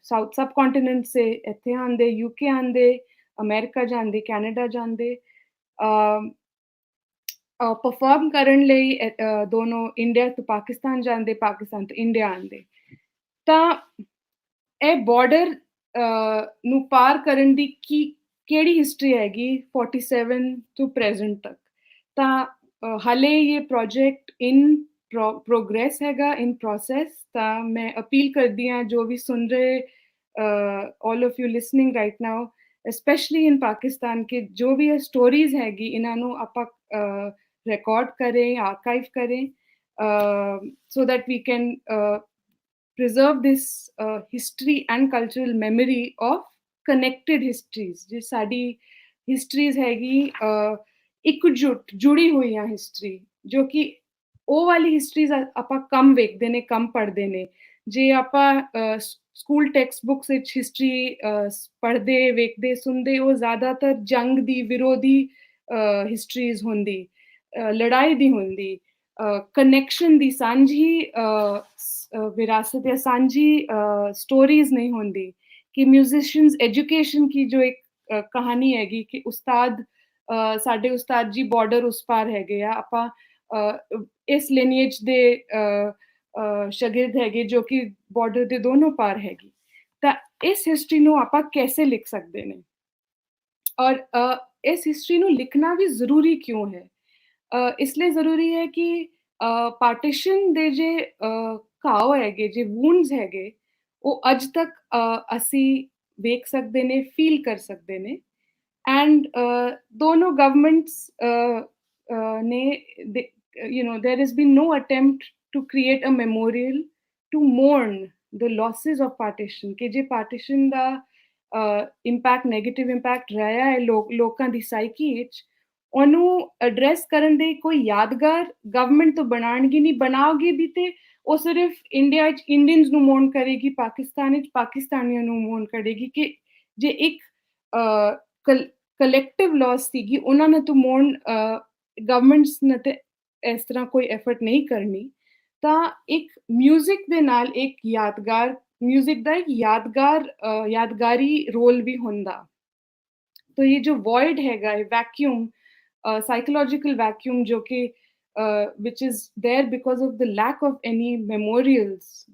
ਸਾਊਥ ਸਬ ਕੰਟੀਨੈਂਟ ਸੇ ਇੱਥੇ ਆਉਂਦੇ, ਯੂਕੇ ਆਉਂਦੇ, ਅਮਰੀਕਾ ਜਾਂਦੇ, ਕੈਨੇਡਾ ਜਾਂਦੇ ਪਰਫਾਰਮ ਕਰਨ ਲਈ, ਦੋਨੋਂ ਇੰਡੀਆ ਤੋਂ ਪਾਕਿਸਤਾਨ ਜਾਂਦੇ, ਪਾਕਿਸਤਾਨ ਤੋਂ ਇੰਡੀਆ ਆਉਂਦੇ। ਤਾਂ ਇਹ ਬਾਰਡਰ ਨੂੰ ਪਾਰ ਕਰਨ ਦੀ ਕਿਹੜੀ ਹਿਸਟਰੀ ਹੈਗੀ 47 ਤੋਂ ਪ੍ਰੈਜ਼ੈਂਟ ਤੱਕ। ਤਾਂ ਹਾਲੇ ਇਹ ਪ੍ਰੋਜੈਕਟ ਇਨ ਪ੍ਰੋਗਰੈਸ ਹੈਗਾ, ਇਨ ਪ੍ਰੋਸੈਸ। ਤਾਂ ਮੈਂ ਅਪੀਲ ਕਰਦੀ ਹਾਂ ਜੋ ਵੀ ਸੁਣ ਰਹੇ, all of you listening right now, especially in Pakistan, ਕਿ ਜੋ ਵੀ ਇਹ ਸਟੋਰੀਜ਼ ਹੈਗੀ ਇਹਨਾਂ ਨੂੰ ਆਪਾਂ ਰਿਕਾਰਡ ਕरें, ਆਰਕਾਈਵ ਕरें, so that we can preserve this history and cultural memory of connected histories। ਜੇ ਸਾਡੀ ਹਿਸਟਰੀਜ਼ ਹੈਗੀ ਇਕਜੁੱਟ ਜੁੜੀ ਹੋਈਆਂ ਹਿਸਟਰੀ, ਜੋ ਕਿ ਉਹ ਵਾਲੀ ਹਿਸਟਰੀਜ਼ ਆਪਾਂ ਕਮ ਵੇਖਦੇ ਨੇ, ਕਮ ਪੜ੍ਹਦੇ ਨੇ। ਜੇ ਆਪਾਂ ਸਕੂਲ ਟੈਕਸਟ ਬੁੱਕਸ ਵਿੱਚ ਹਿਸਟਰੀ ਪੜ੍ਹਦੇ, ਵੇਖਦੇ, ਸੁਣਦੇ, ਉਹ ਜ਼ਿਆਦਾਤਰ ਜੰਗ ਦੀ, ਵਿਰੋਧੀ ਹਿਸਟਰੀਜ਼ ਹੁੰਦੀ, ਲੜਾਈ ਦੀ ਹੁੰਦੀ, ਕਨੈਕਸ਼ਨ ਦੀ ਸਾਂਝੀ ਵਿਰਾਸਤ ਜਾਂ ਸਾਂਝੀ ਸਟੋਰੀਜ਼ ਨਹੀਂ ਹੁੰਦੀ। ਕਿ ਮਿਊਜ਼ੀਸ਼ੀਅਨਸ ਐਜੂਕੇਸ਼ਨ ਕੀ ਜੋ ਇੱਕ ਕਹਾਣੀ ਹੈਗੀ ਕਿ ਉਸਤਾਦ, ਸਾਡੇ ਉਸਤਾਦ ਜੀ ਬਾਰਡਰ ਉਸ ਪਾਰ ਹੈਗੇ ਆ, ਆਪਾਂ ਇਸ ਲਿਨੀਏਜ ਦੇ ਸ਼ਾਗਿਰਦ ਹੈਗੇ ਜੋ ਕਿ ਬਾਰਡਰ ਦੇ ਦੋਨੋਂ ਪਾਰ ਹੈਗੀ। ਤਾਂ ਇਸ ਹਿਸਟਰੀ ਨੂੰ ਆਪਾਂ ਕੈਸੇ ਲਿਖ ਸਕਦੇ ਨੇ, ਔਰ ਇਸ ਹਿਸਟਰੀ ਨੂੰ ਲਿਖਣਾ ਵੀ ਜ਼ਰੂਰੀ ਕਿਉਂ ਹੈ? ਇਸ ਲਈ ਜ਼ਰੂਰੀ ਹੈ ਕਿ ਪਾਰਟੀਸ਼ਨ ਦੇ ਜੇ ਘਾव ਹੈਗੇ, ਜੇ ਵੂਨਸ ਹੈਗੇ, ਉਹ ਅੱਜ ਤੱਕ ਅਸੀਂ ਵੇਖ ਸਕਦੇ ਨੇ, ਫੀਲ ਕਰ ਸਕਦੇ ਨੇ। ਐਂਡ ਦੋਨੋਂ governments there has been no attempt to create a memorial to mourn the losses of partition ਕਿ ਜੇ partition ਦਾ ਇੰਪੈਕਟ ਨੈਗੇਟਿਵ ਇੰਪੈਕਟ ਰਿਹਾ ਹੈ ਲੋਕਾਂ ਦੀ ਸਾਈਕੀ ਵਿੱਚ ਉਹਨੂੰ ਐਡਰੈਸ ਕਰਨ ਦੇ ਕੋਈ ਯਾਦਗਾਰ ਗਵਰਨਮੈਂਟ ਤੋਂ ਬਣਾਉਣਗੀ ਨਹੀਂ ਬਣਾਓਗੀ ਵੀ ਤੇ ਉਹ ਸਿਰਫ ਇੰਡੀਆ 'ਚ ਇੰਡੀਅਨਸ ਨੂੰ ਮੋਨ ਕਰੇਗੀ ਪਾਕਿਸਤਾਨ 'ਚ ਪਾਕਿਸਤਾਨੀਆਂ ਨੂੰ ਮੋਨ ਕਰੇਗੀ ਕਿ ਜੇ ਇੱਕ ਕਲੈਕਟਿਵ ਲਾਸ ਸੀਗੀ ਉਹਨਾਂ ਨੇ ਤਾਂ ਮੋਨ ਗਵਰਨਮੈਂਟਸ ਨੇ ਤੇ ਇਸ ਤਰ੍ਹਾਂ ਕੋਈ ਐਫਰਟ ਨਹੀਂ ਕਰਨੀ ਤਾਂ ਇੱਕ ਮਿਊਜ਼ਿਕ ਦੇ ਨਾਲ ਇੱਕ ਯਾਦਗਾਰ म्यूजिक का एक यादगारी रोल भी होंदा तो ये जो void हैगा वैक्यूम psychological vacuum जो कि which is there because of the lack of any memorials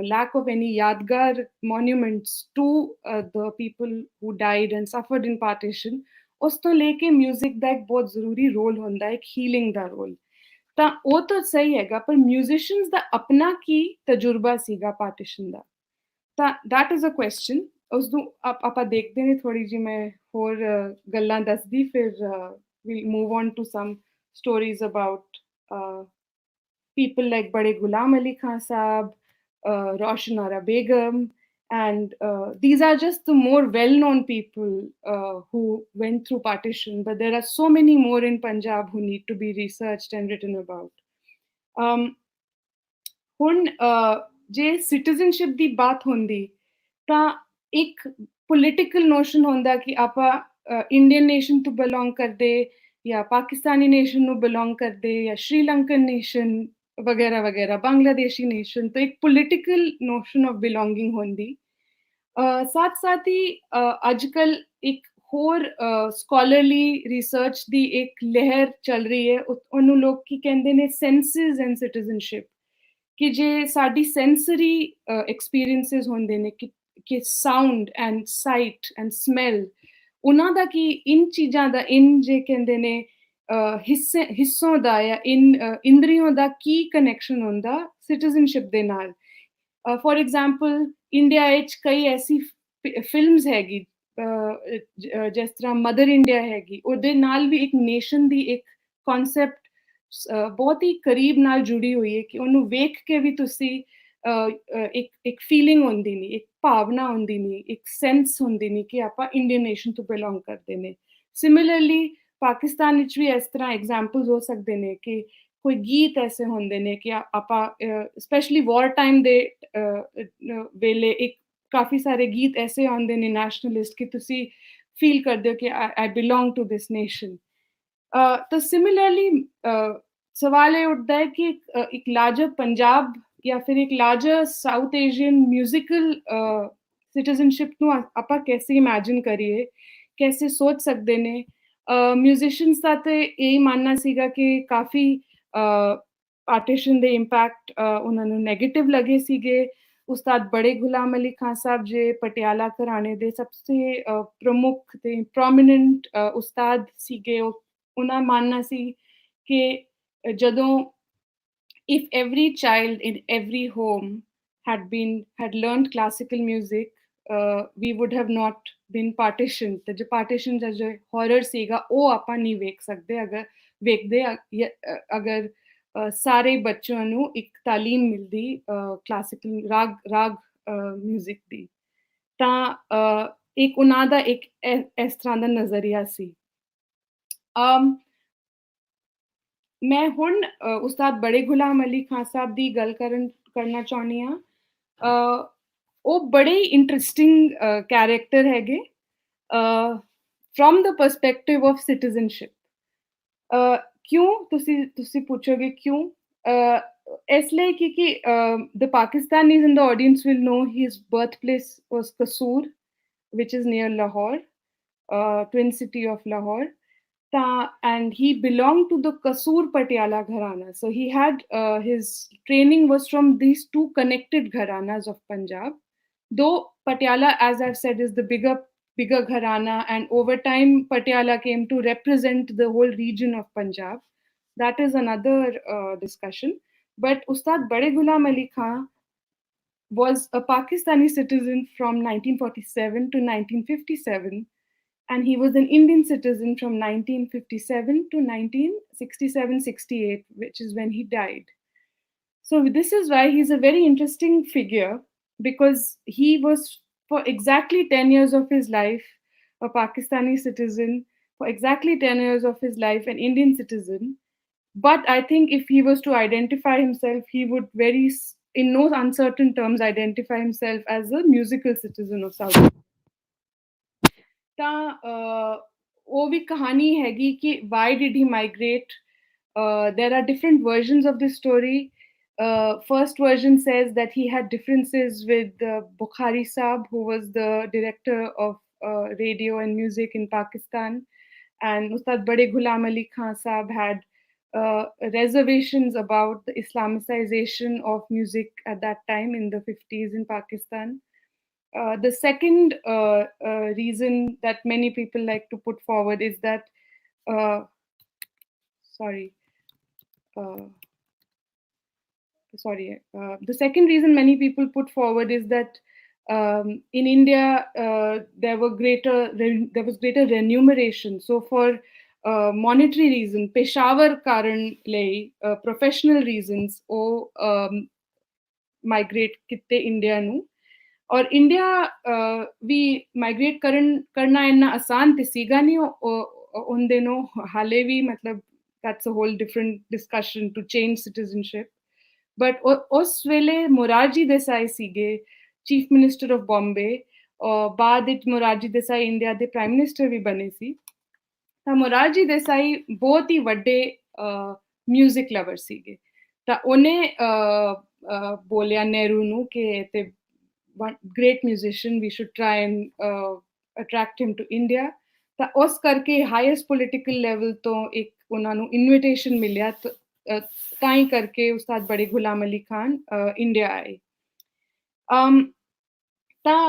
lack of any yadgar monuments to the people who died and suffered in partition ਉਸ ਤੋਂ ਲੈ ਕੇ ਮਿਊਜ਼ਿਕ ਦਾ ਇੱਕ ਬਹੁਤ ਜ਼ਰੂਰੀ ਰੋਲ ਹੁੰਦਾ ਹੈ ਇੱਕ ਹੀਲਿੰਗ ਦਾ ਰੋਲ ਤਾਂ ਉਹ ਤਾਂ ਸਹੀ ਹੈਗਾ ਪਰ ਮਿਊਜ਼ੀਸ਼ੀਅਨਸ ਦਾ ਆਪਣਾ ਕੀ ਤਜਰਬਾ ਸੀਗਾ partition the that is a question ਉਸ ਨੂੰ ਆਪਾਂ ਦੇਖਦੇ ਨੇ ਥੋੜੀ ਜਿਹੀ ਮੈਂ ਹੋਰ ਗੱਲਾਂ ਦੱਸਦੀ ਫਿਰ we'll move on to some stories about people like Bade Ghulam Ali Khan Sahab, Roshan Ara Begum and these are just the more well-known people who went through partition but there are so many more in Punjab who need to be researched and written about ਹੁਣ ਜੇ citizenship ਦੀ ਬਾਤ ਹੁੰਦੀ ਤਾਂ ਇੱਕ political notion ਹੁੰਦਾ ਕਿ ਆਪਾਂ Indian nation ਤੋਂ belong ਕਰਦੇ ਜਾਂ ਪਾਕਿਸਤਾਨੀ ਨੇਸ਼ਨ ਨੂੰ ਬਿਲੋਂਗ ਕਰਦੇ ਜਾਂ ਸ਼੍ਰੀਲੰਕਨ ਨੇਸ਼ਨ ਵਗੈਰਾ ਵਗੈਰਾ ਬੰਗਲਾਦੇਸ਼ੀ ਨੇਸ਼ਨ ਤਾਂ ਇੱਕ ਪੋਲੀਟੀਕਲ ਨੋਸ਼ਨ ਆਫ ਬਿਲੋਂਗਿੰਗ ਹੁੰਦੀ ਸਾਥ ਸਾਥ ਹੀ ਅੱਜ ਕੱਲ ਇੱਕ ਹੋਰ ਸਕੋਲਰਲੀ ਰਿਸਰਚ ਦੀ ਇੱਕ ਲਹਿਰ ਚੱਲ ਰਹੀ ਹੈ ਉਹਨੂੰ ਲੋਕ ਕੀ ਕਹਿੰਦੇ ਨੇ ਸੈਂਸਸ ਐਂਡ ਸਿਟੀਜ਼ਨਸ਼ਿਪ ਕਿ ਜੇ ਸਾਡੀ ਸੈਂਸਰੀ ਐਕਸਪੀਰੀਐਂਸਿਸ ਹੁੰਦੇ ਨੇ ਕਿ sound and site and smell ਉਹਨਾਂ ਦਾ ਕੀ ਇਨ ਚੀਜ਼ਾਂ ਦਾ ਇਨ ਜੇ ਕਹਿੰਦੇ ਨੇ ਹਿੱਸੋਂ ਦਾ ਜਾਂ ਇੰਦਰੀਆਂ ਦਾ ਕੀ ਕਨੈਕਸ਼ਨ ਹੁੰਦਾ ਸਿਟੀਜ਼ਨਸ਼ਿਪ ਦੇ ਨਾਲ ਫੋਰ ਐਗਜ਼ਾਮਪਲ ਇੰਡੀਆ ਵਿੱਚ ਕਈ ਐਸੀ ਫਿਲਮਸ ਹੈਗੀ ਜਿਸ ਤਰ੍ਹਾਂ ਮਦਰ ਇੰਡੀਆ ਹੈਗੀ ਉਹਦੇ ਨਾਲ ਵੀ ਇੱਕ ਨੇਸ਼ਨ ਦੀ ਇੱਕ ਕਨਸੈਪਟ ਬਹੁਤ ਹੀ ਕਰੀਬ ਨਾਲ ਜੁੜੀ ਹੋਈ ਹੈ ਕਿ ਉਹਨੂੰ ਵੇਖ ਕੇ ਵੀ ਤੁਸੀਂ ਇੱਕ ਫੀਲਿੰਗ ਹੁੰਦੀ ਨਹੀਂ ਇੱਕ ਭਾਵਨਾ ਹੁੰਦੀ ਨਹੀਂ ਇੱਕ ਸੈਂਸ ਹੁੰਦੀ ਨਹੀਂ ਕਿ ਆਪਾਂ ਇੰਡੀਅਨ ਨੇਸ਼ਨ ਤੋਂ ਬਿਲੋਂਗ ਕਰਦੇ ਨੇ ਸਿਮਿਲਰਲੀ ਪਾਕਿਸਤਾਨ ਵਿੱਚ ਵੀ ਇਸ ਤਰ੍ਹਾਂ ਐਗਜ਼ਾਮਪਲਸ ਹੋ ਸਕਦੇ ਨੇ ਕਿ ਕੋਈ ਗੀਤ ਐਸੇ ਹੁੰਦੇ ਨੇ ਕਿ ਆਪਾਂ ਸਪੈਸ਼ਲੀ ਵਾਰ ਟਾਈਮ ਦੇ ਵੇਲੇ ਇੱਕ ਕਾਫੀ ਸਾਰੇ ਗੀਤ ਐਸੇ ਆਉਂਦੇ ਨੇ ਨੈਸ਼ਨਲਿਸਟ ਕਿ ਤੁਸੀਂ ਫੀਲ ਕਰਦੇ ਹੋ ਕਿ ਆਈ ਬਿਲੋਂਗ ਟੂ ਦਿਸ ਨੇਸ਼ਨ तो सिमिलरली सवाल ये उठता है कि एक लार्जर पंजाब या फिर एक larger south Asian musical citizenship ਨੂੰ ਆਪਾਂ कैसे इमेजिन करिए कैसे सोच सकते ने म्यूजिशियंस ਦਾ ਤੇ ਇਹ ਮੰਨਣਾ ਸੀਗਾ ਕਿ ਕਾਫੀ ਪਾਰਟੀਸ਼ਨ ਦੇ ਇੰਪੈਕਟ ਉਹਨਾਂ ਨੂੰ ਨੈਗੇਟਿਵ ਲੱਗੇ ਸੀਗੇ ਉਸਤਾਦ ਬੜੇ ਗੁਲਾਮ ਅਲੀ ਖਾਨ ਸਾਹਿਬ ਜੇ ਪਟਿਆਲਾ ਘਰਾਣੇ ਦੇ ਸਭ ਤੋਂ ਪ੍ਰਮੁੱਖ ਤੇ ਪ੍ਰੋਮਿਨੈਂਟ ਉਸਤਾਦ ਸੀਗੇ ਉਹਨਾਂ ਮੰਨਣਾ ਸੀ ਕਿ ਜਦੋਂ if every child in every home had learned classical music we would have not been partitioned ਤੇ ਜੋ partition ਦਾ ਜੋ horror ਸੀਗਾ ਉਹ ਆਪਾਂ ਨਹੀਂ ਵੇਖ ਸਕਦੇ ਅਗਰ ਵੇਖਦੇ ਅਗਰ ਸਾਰੇ ਬੱਚਿਆਂ ਨੂੰ ਇੱਕ ਤਾਲੀਮ ਮਿਲਦੀ ਕਲਾਸਿਕਲ ਰਾਗ ਮਿਊਜ਼ਿਕ ਦੀ ਤਾਂ ਇੱਕ ਉਹਨਾਂ ਦਾ ਇੱਕ ਇਸ ਤਰ੍ਹਾਂ ਦਾ ਨਜ਼ਰੀਆ ਸੀ ਮੈਂ ਹੁਣ ਉਸਤਾਦ ਬੜੇ ਗੁਲਾਮ ਅਲੀ ਖਾਨ ਸਾਹਿਬ ਦੀ ਗੱਲ ਕਰਨਾ ਚਾਹੁੰਦੀ ਹਾਂ ਉਹ ਬੜੇ ਇੰਟਰਸਟਿੰਗ ਕੈਰੈਕਟਰ ਹੈਗੇ from the perspective of citizenship ਕਿਉਂ ਤੁਸੀਂ ਪੁੱਛੋਗੇ ਕਿਉਂ ਇਸ ਲਈ ਕਿ the Pakistanis in the audience will know his birthplace was Kasoor which is near Lahore twin city of Lahore and he belonged to the Kasoor Patiala Gharana so he had his training was from these two connected gharanas of Punjab though Patiala as I've said is the bigger gharana and over time Patiala came to represent the whole region of Punjab that is another discussion but Ustad Bade Ghulam Ali Khan was a Pakistani citizen from 1947 to 1957 and he was an Indian citizen from 1957 to 1967-68, which is when he died. So this is why he's a very interesting figure, because he was for exactly 10 years of his life a Pakistani citizen, for exactly 10 years of his life an Indian citizen. But I think if he was to identify himself, he would in no uncertain terms identify himself as a musical citizen of South India. ਤਾਂ ਉਹ ਵੀ ਕਹਾਣੀ ਹੈਗੀ ਕਿ why did he migrate? There are different versions of this story. First version says that he had differences with Bukhari Saab, who was the director of radio and music in Pakistan, and Ustad Bade Ghulam Ali Khan Saab had reservations about the Islamicization of music at that time in the 50s in Pakistan. The second reason that many people like to put forward is that, the second reason many people put forward is that in India there was greater remuneration. So for monetary reason, Peshawar karan lay, professional reasons, or migrate kitte India nu. और India भी migrate करना इन्ना आसान ते सीगा नहीं उन दिनों हाले भी मतलब that's a whole different discussion to change citizenship. But उस वेले मोरारजी देसाई सीगे चीफ मिनिस्टर ऑफ बॉम्बे और बाद विच मोरारजी देसाई इंडिया दे प्राइम मिनिस्टर भी बने सी ਤਾਂ मोरारजी देसाई बहुत ही वड्डे म्यूजिक लवर सीगे ਤਾਂ ਉਹਨੇ ਬੋਲਿਆ ਨਹਿਰੂ ਨੂੰ ਕਿ ਤੇ one great musician, we should try and attract him to India. ਤਾਂ ਉਸ ਕਰਕੇ highest political level ਤੋਂ ਇੱਕ ਉਹਨਾਂ ਨੂੰ invitation ਮਿਲਿਆ ਤਾਂ ਹੀ ਕਰਕੇ ਉਸਤਾਦ ਬੜੇ ਗੁਲਾਮ ਅਲੀ ਖਾਨ ਇੰਡੀਆ ਆਏ। ਤਾਂ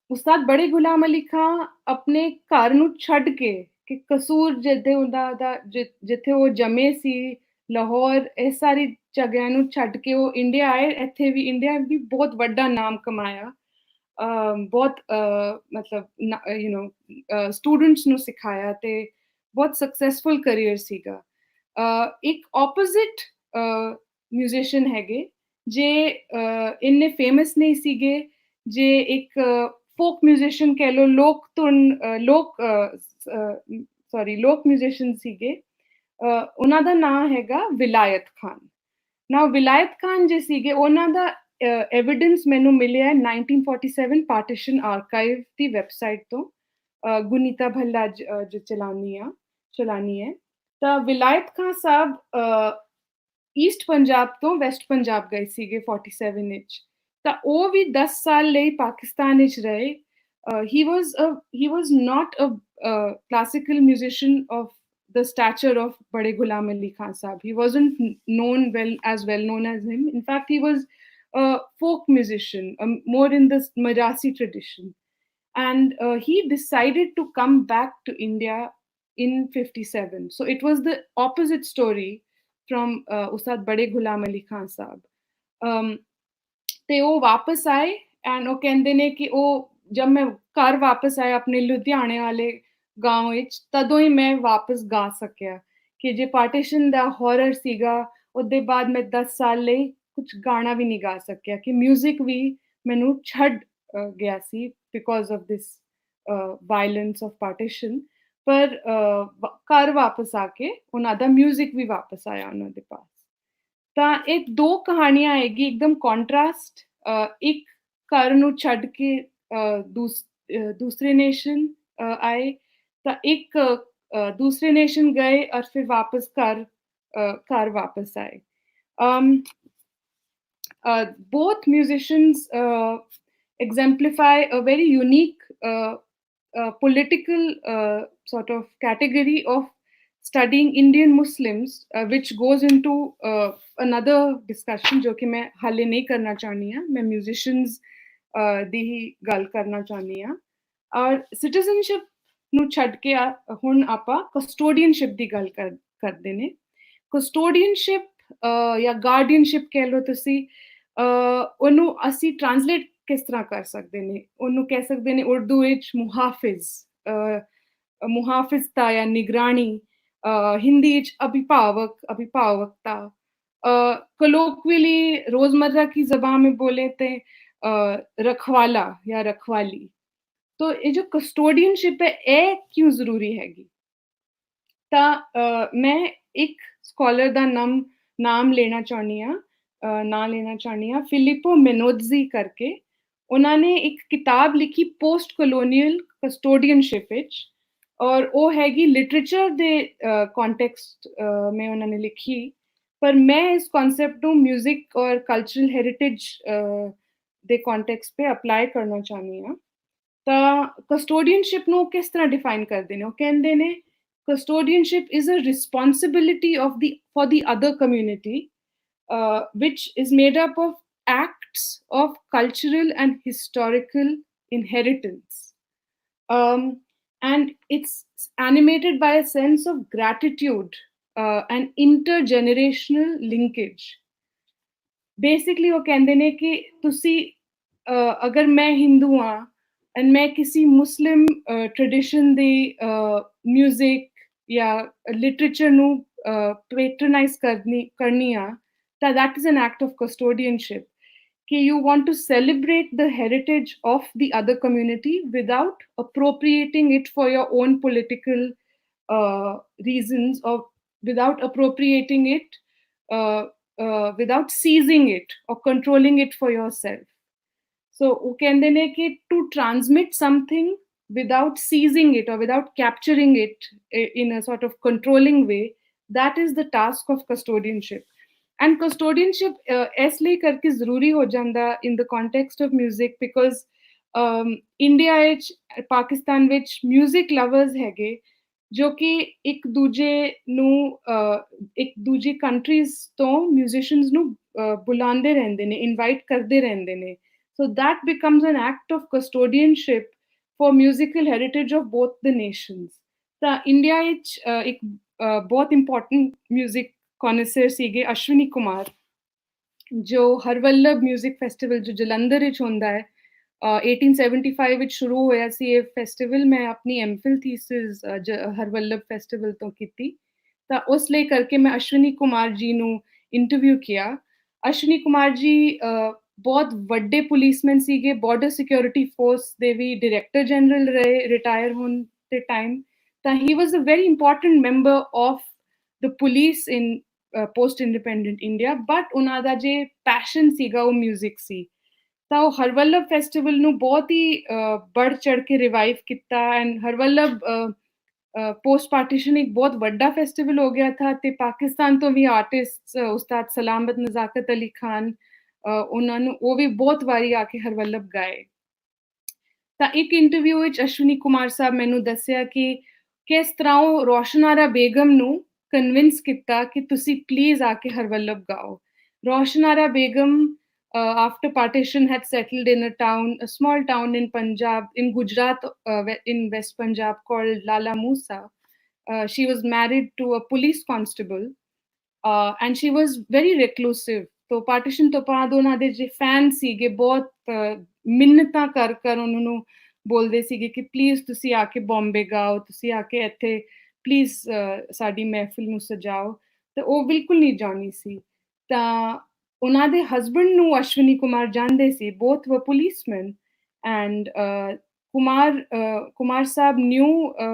ਉਸਤਾਦ ਬੜੇ ਗੁਲਾਮ ਅਲੀ ਖਾਨ ਆਪਣੇ ਘਰ ਨੂੰ ਛੱਡ ਕੇ ਕਿ ਕਸੂਰ ਜਿੱਥੇ ਉਹ ਜੰਮੇ ਸੀ, ਲਾਹੌਰ, ਇਹ ਸਾਰੀ ਜਗ੍ਹਾ ਨੂੰ ਛੱਡ ਕੇ ਉਹ ਇੰਡੀਆ ਆਏ। ਇੱਥੇ ਵੀ ਇੰਡੀਆ ਵੀ ਬਹੁਤ ਵੱਡਾ ਨਾਮ ਕਮਾਇਆ, ਬਹੁਤ ਮਤਲਬ ਸਟੂਡੈਂਟਸ ਨੂੰ ਸਿਖਾਇਆ ਤੇ ਬਹੁਤ ਸਕਸੈਸਫੁਲ ਕਰੀਅਰ ਸੀਗਾ। ਇੱਕ ਆਪੋਜ਼ਿਟ ਮਿਊਜ਼ੀਸ਼ੀਅਨ ਹੈਗੇ ਜੇ ਇੰਨੇ ਫੇਮਸ ਨਹੀਂ ਸੀਗੇ, ਜੇ ਇੱਕ ਫੋਕ ਮਿਊਜ਼ੀਸ਼ੀਅਨ ਕਹਿ ਲਓ, ਲੋਕ ਮਿਊਜ਼ੀਸ਼ੀਅਨ ਸੀਗੇ। ਉਹਨਾਂ ਦਾ ਨਾਮ ਹੈਗਾ ਵਿਲਾਇਤ ਖਾਨ। ਨਾ ਵਿਲਾਇਤ ਖਾਨ ਜੇ ਸੀਗੇ, ਉਹਨਾਂ ਦਾ एविडेंस मैनू मिले 1947 पार्टीशन आर्काइव की वैबसाइट तो गुनीता भल्ला जो चलानी है। तो विलायत खान साहब ईस्ट पंजाब तो वैस्ट पंजाब गए सीगे 47 विच, तो वो भी 10 साल ले पाकिस्तान विच रहे। he was not a classical musician of the stature of Bade Ghulam Ali Khan Sahab. He wasn't known as well known as him. In fact, he was a folk musician, more in the Marasi tradition, and he decided to come back to India in 57. So it was the opposite story from Ustad Bade Ghulam Ali Khan Sahab. ਤੇ ਉਹ ਵਾਪਸ ਆਏ and ਉਹ ਕਹਿੰਦੇ ਨੇ ਕਿ ਉਹ ਜਦ ਮੈਂ ਘਰ ਵਾਪਸ ਆਇਆ ਆਪਣੇ ਲੁਧਿਆਣੇ ਵਾਲੇ ਗਾਂਵ ਵਿੱਚ, ਤਦੋਂ ਹੀ ਮੈਂ ਵਾਪਸ ਗਾ ਸਕਿਆ ਕਿ ਜੇ ਪਾਰਟੀਸ਼ਨ ਦਾ ਹੌਰਰ ਸੀਗਾ, ਉਹਦੇ ਬਾਅਦ ਮੈਂ 10 ਸਾਲ ਲਈ ਕੁਝ ਗਾਣਾ ਵੀ ਨਹੀਂ ਗਾ ਸਕਿਆ, ਕਿ ਮਿਊਜ਼ਿਕ ਵੀ ਮੈਨੂੰ ਛੱਡ ਗਿਆ ਸੀ because of this violence of partition. ਪਰ ਘਰ ਵਾਪਸ ਆ ਕੇ ਉਹਨਾਂ ਦਾ ਮਿਊਜ਼ਿਕ ਵੀ ਵਾਪਸ ਆਇਆ ਉਹਨਾਂ ਦੇ ਪਾਸ। ਤਾਂ ਇਹ ਦੋ ਕਹਾਣੀਆਂ ਹੈਗੀ ਇੱਕਦਮ ਕੰਟਰਾਸਟ। ਇੱਕ ਘਰ ਨੂੰ ਛੱਡ ਕੇ ਦੂਸਰੇ ਨੇਸ਼ਨ ਆਏ, ਤਾਂ ਇੱਕ ਦੂਸਰੇ ਨੇਸ਼ਨ ਗਏ ਔਰ ਫਿਰ ਵਾਪਸ ਘਰ ਵਾਪਸ ਆਏ। Both musicians exemplify a very unique political sort of category of studying Indian Muslims, which goes into another discussion जो कि मैं हाले नहीं करना चाहनी हाँ, मैं musicians दी ही गल करना चाहनी हाँ। और citizenship ਨੂੰ ਛੱਡ ਕੇ ਹੁਣ ਆਪਾਂ custodianship ਦੀ ਗੱਲ ਕਰਦੇ ਨੇ। custodianship ਜਾਂ guardianship ਕਹਿ ਲਓ ਤੁਸੀਂ, ਉਹਨੂੰ ਅਸੀਂ ਟ੍ਰਾਂਸਲੇਟ ਕਿਸ ਤਰ੍ਹਾਂ ਕਰ ਸਕਦੇ ਨੇ? ਉਹਨੂੰ ਕਹਿ ਸਕਦੇ ਨੇ ਉਰਦੂ ਵਿੱਚ ਮੁਹਾਫਿਜ਼, मुहाफिजता या निगरानी, हिंदी च अभिभावक, अभिभावकता, कलोक्वियली रोजमर्रा की जबान में बोले ते रखवाला या रखवाली। तो ये जो कस्टोडियनशिप है, ये क्यों जरूरी हैगी? मैं एक स्कॉलर का नाम लेना चाहनी हाँ, फिलिपो मेनोत्जी करके। उन्होंने एक किताब लिखी पोस्ट कॉलोनियल कस्टोडियनशिप विच, और वो हैगी लिटरेचर दे कॉन्टेक्स्ट में उन्होंने लिखी। पर मैं इस कॉन्सेप्ट को म्यूजिक और कल्चरल हेरिटेज दे कॉन्टेक्स्ट पे अप्लाई करना चाहनी हाँ। कस्टोडियनशिप नो किस तरह डिफाइन करते हैं? वो कहते ने custodianship is a responsibility of the for the other community, which is made up of acts of cultural and historical inheritance, and it's animated by a sense of gratitude and intergenerational linkage. Basically वो कहते ने कि तुसी अगर मैं हिंदू हाँ and मैं किसी मुस्लिम ट्रेडिशन दी म्यूजिक या लिटरेचर नू पेट्रोनाइज करनी आ, that is an act of custodianship, कि you want to celebrate the heritage of the other community without appropriating it for your own political reasons, or without appropriating it, without seizing it or controlling it for yourself. So वो कहते हैं कि to transmit something without seizing it or without capturing it in a sort of controlling way, that is the task of custodianship. And custodianship इसलिए करके ज़रूरी हो जाता in the context of music because India which, Pakistan which music lovers हैगे जो कि एक दूजे नू एक दूजी कंट्रीज तो म्यूजिशियंस नू बुलांदे रहंदे ने, इनवाइट करदे रहंदे ने. So that becomes an act of custodianship for musical heritage of both the nations. ਤਾਂ ਇੰਡੀਆ ਵਿੱਚ ਇੱਕ ਬਹੁਤ ਇੰਪੋਰਟੈਂਟ ਮਿਊਜ਼ਿਕ ਕੌਨਸਰ ਸੀਗੇ ਅਸ਼ਵਨੀ ਕੁਮਾਰ, ਜੋ ਹਰਵੱਲਭ ਮਿਊਜ਼ਿਕ ਫੈਸਟੀਵਲ ਜੋ ਜਲੰਧਰ ਵਿੱਚ ਹੁੰਦਾ ਹੈ 1875 ਵਿੱਚ ਸ਼ੁਰੂ ਹੋਇਆ ਸੀ ਇਹ ਫੈਸਟੀਵਲ. ਮੈਂ ਆਪਣੀ ਐਮਫਿਲ ਥੀਸਿਸ ਹਰਵੱਲਭ ਫੈਸਟੀਵਲ ਤੋਂ ਕੀਤੀ, ਤਾਂ ਉਸ ਲਈ ਕਰਕੇ ਮੈਂ ਅਸ਼ਵਨੀ ਕੁਮਾਰ ਜੀ ਨੂੰ ਇੰਟਰਵਿਊ ਕੀਤਾ. ਅਸ਼ਵਨੀ ਕੁਮਾਰ ਜੀ ਬਹੁਤ ਵੱਡੇ ਪੁਲਿਸਮੈਨ ਸੀਗੇ, ਬਾਰਡਰ ਸਿਕਿਉਰਿਟੀ ਫੋਰਸ ਦੇ ਵੀ ਡਾਇਰੈਕਟਰ ਜਨਰਲ ਰਹੇ ਰਿਟਾਇਰ ਹੋਣ ਦੇ ਟਾਈਮ. ਤਾਂ he was a very important member of the police in post independent India, but ਉਹਨਾਂ ਦਾ ਜੇ ਪੈਸ਼ਨ ਸੀਗਾ ਉਹ ਮਿਊਜ਼ਿਕ ਸੀ. ਤਾਂ ਉਹ ਹਰਵੱਲਭ ਫੈਸਟੀਵਲ ਨੂੰ ਬਹੁਤ ਹੀ बढ़ चढ़ के ਰਿਵਾਈਵ ਕੀਤਾ. ਐਂਡ ਹਰਵੱਲਭ पोस्ट पार्टीशन एक बहुत बड़ा फेस्टिवल हो गया था ते पाकिस्तान तो भी आर्टिस्ट उस्ताद सलामत नज़ाकत अली खान उन्होंने वो भी बहुत वारी आके हरवल्लभ गाए. ਤਾਂ ਇੱਕ ਇੰਟਰਵਿਊ ਵਿੱਚ ਅਸ਼ਵਨੀ ਕੁਮਾਰ ਸਾਹਿਬ ਮੈਨੂੰ ਦੱਸਿਆ ਕਿ ਕਿਸ ਤਰ੍ਹਾਂ ਉਹ ਰੋਸ਼ਨਾਰਾ ਬੇਗਮ ਨੂੰ ਕਨਵਿੰਸ ਕੀਤਾ ਕਿ ਤੁਸੀਂ ਪਲੀਜ਼ ਆ ਕੇ ਹਰਵੱਲਭ ਗਾਓ. ਰੋਸ਼ਨਾਰਾ Begum after partition had settled in a small town in Punjab, in Gujarat, in West Punjab, called Lala Musa. She was married to a police constable, and she was very reclusive. तो partition ਤੋਂ ਬਾਅਦ ਉਹਨਾਂ ਦੇ ਜੇ fan ਸੀਗੇ ਬਹੁਤ ਮਿੰਨਤਾਂ ਕਰ ਉਹਨਾਂ ਨੂੰ ਬੋਲਦੇ ਸੀਗੇ ਕਿ ਪਲੀਜ਼ ਤੁਸੀਂ ਆ ਕੇ ਬੰਬੇ ਗਾਓ, ਤੁਸੀਂ ਆ ਕੇ ਇੱਥੇ ਪਲੀਜ਼ ਸਾਡੀ ਮਹਿਫਿਲ ਨੂੰ ਸਜਾਓ. ਤੇ ਉਹ ਬਿਲਕੁਲ ਨਹੀਂ ਜਾਣੀ ਸੀ. ਤਾਂ ਉਹਨਾਂ ਦੇ ਹਸਬੈਂਡ ਨੂੰ ਅਸ਼ਵਨੀ ਕੁਮਾਰ ਜਾਣਦੇ ਸੀ, both were policemen, and Kumar Saab knew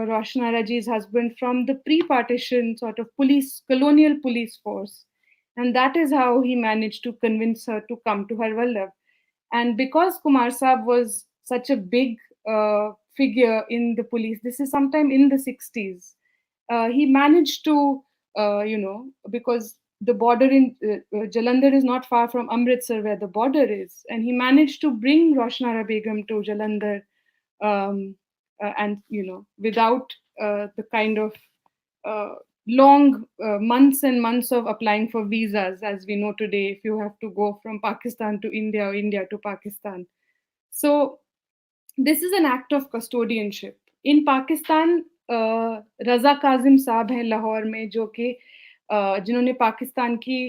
Roshanara ji's husband from the pre-partition sort of colonial police force, and that is how he managed to convince her to come to Harwallabh. And because Kumar Saab was such a big figure in the police, this is sometime in the 60s, he managed to because the border in Jalandhar is not far from Amritsar where the border is, and he managed to bring Roshanara Begum to Jalandhar, and without the kind of long months and months of applying for visas as we know today if you have to go from Pakistan to India or India to Pakistan. So this is an act of custodianship. In Pakistan, Raza Kazim साहब हैं लाहौर में, जो कि जिन्होंने पाकिस्तान की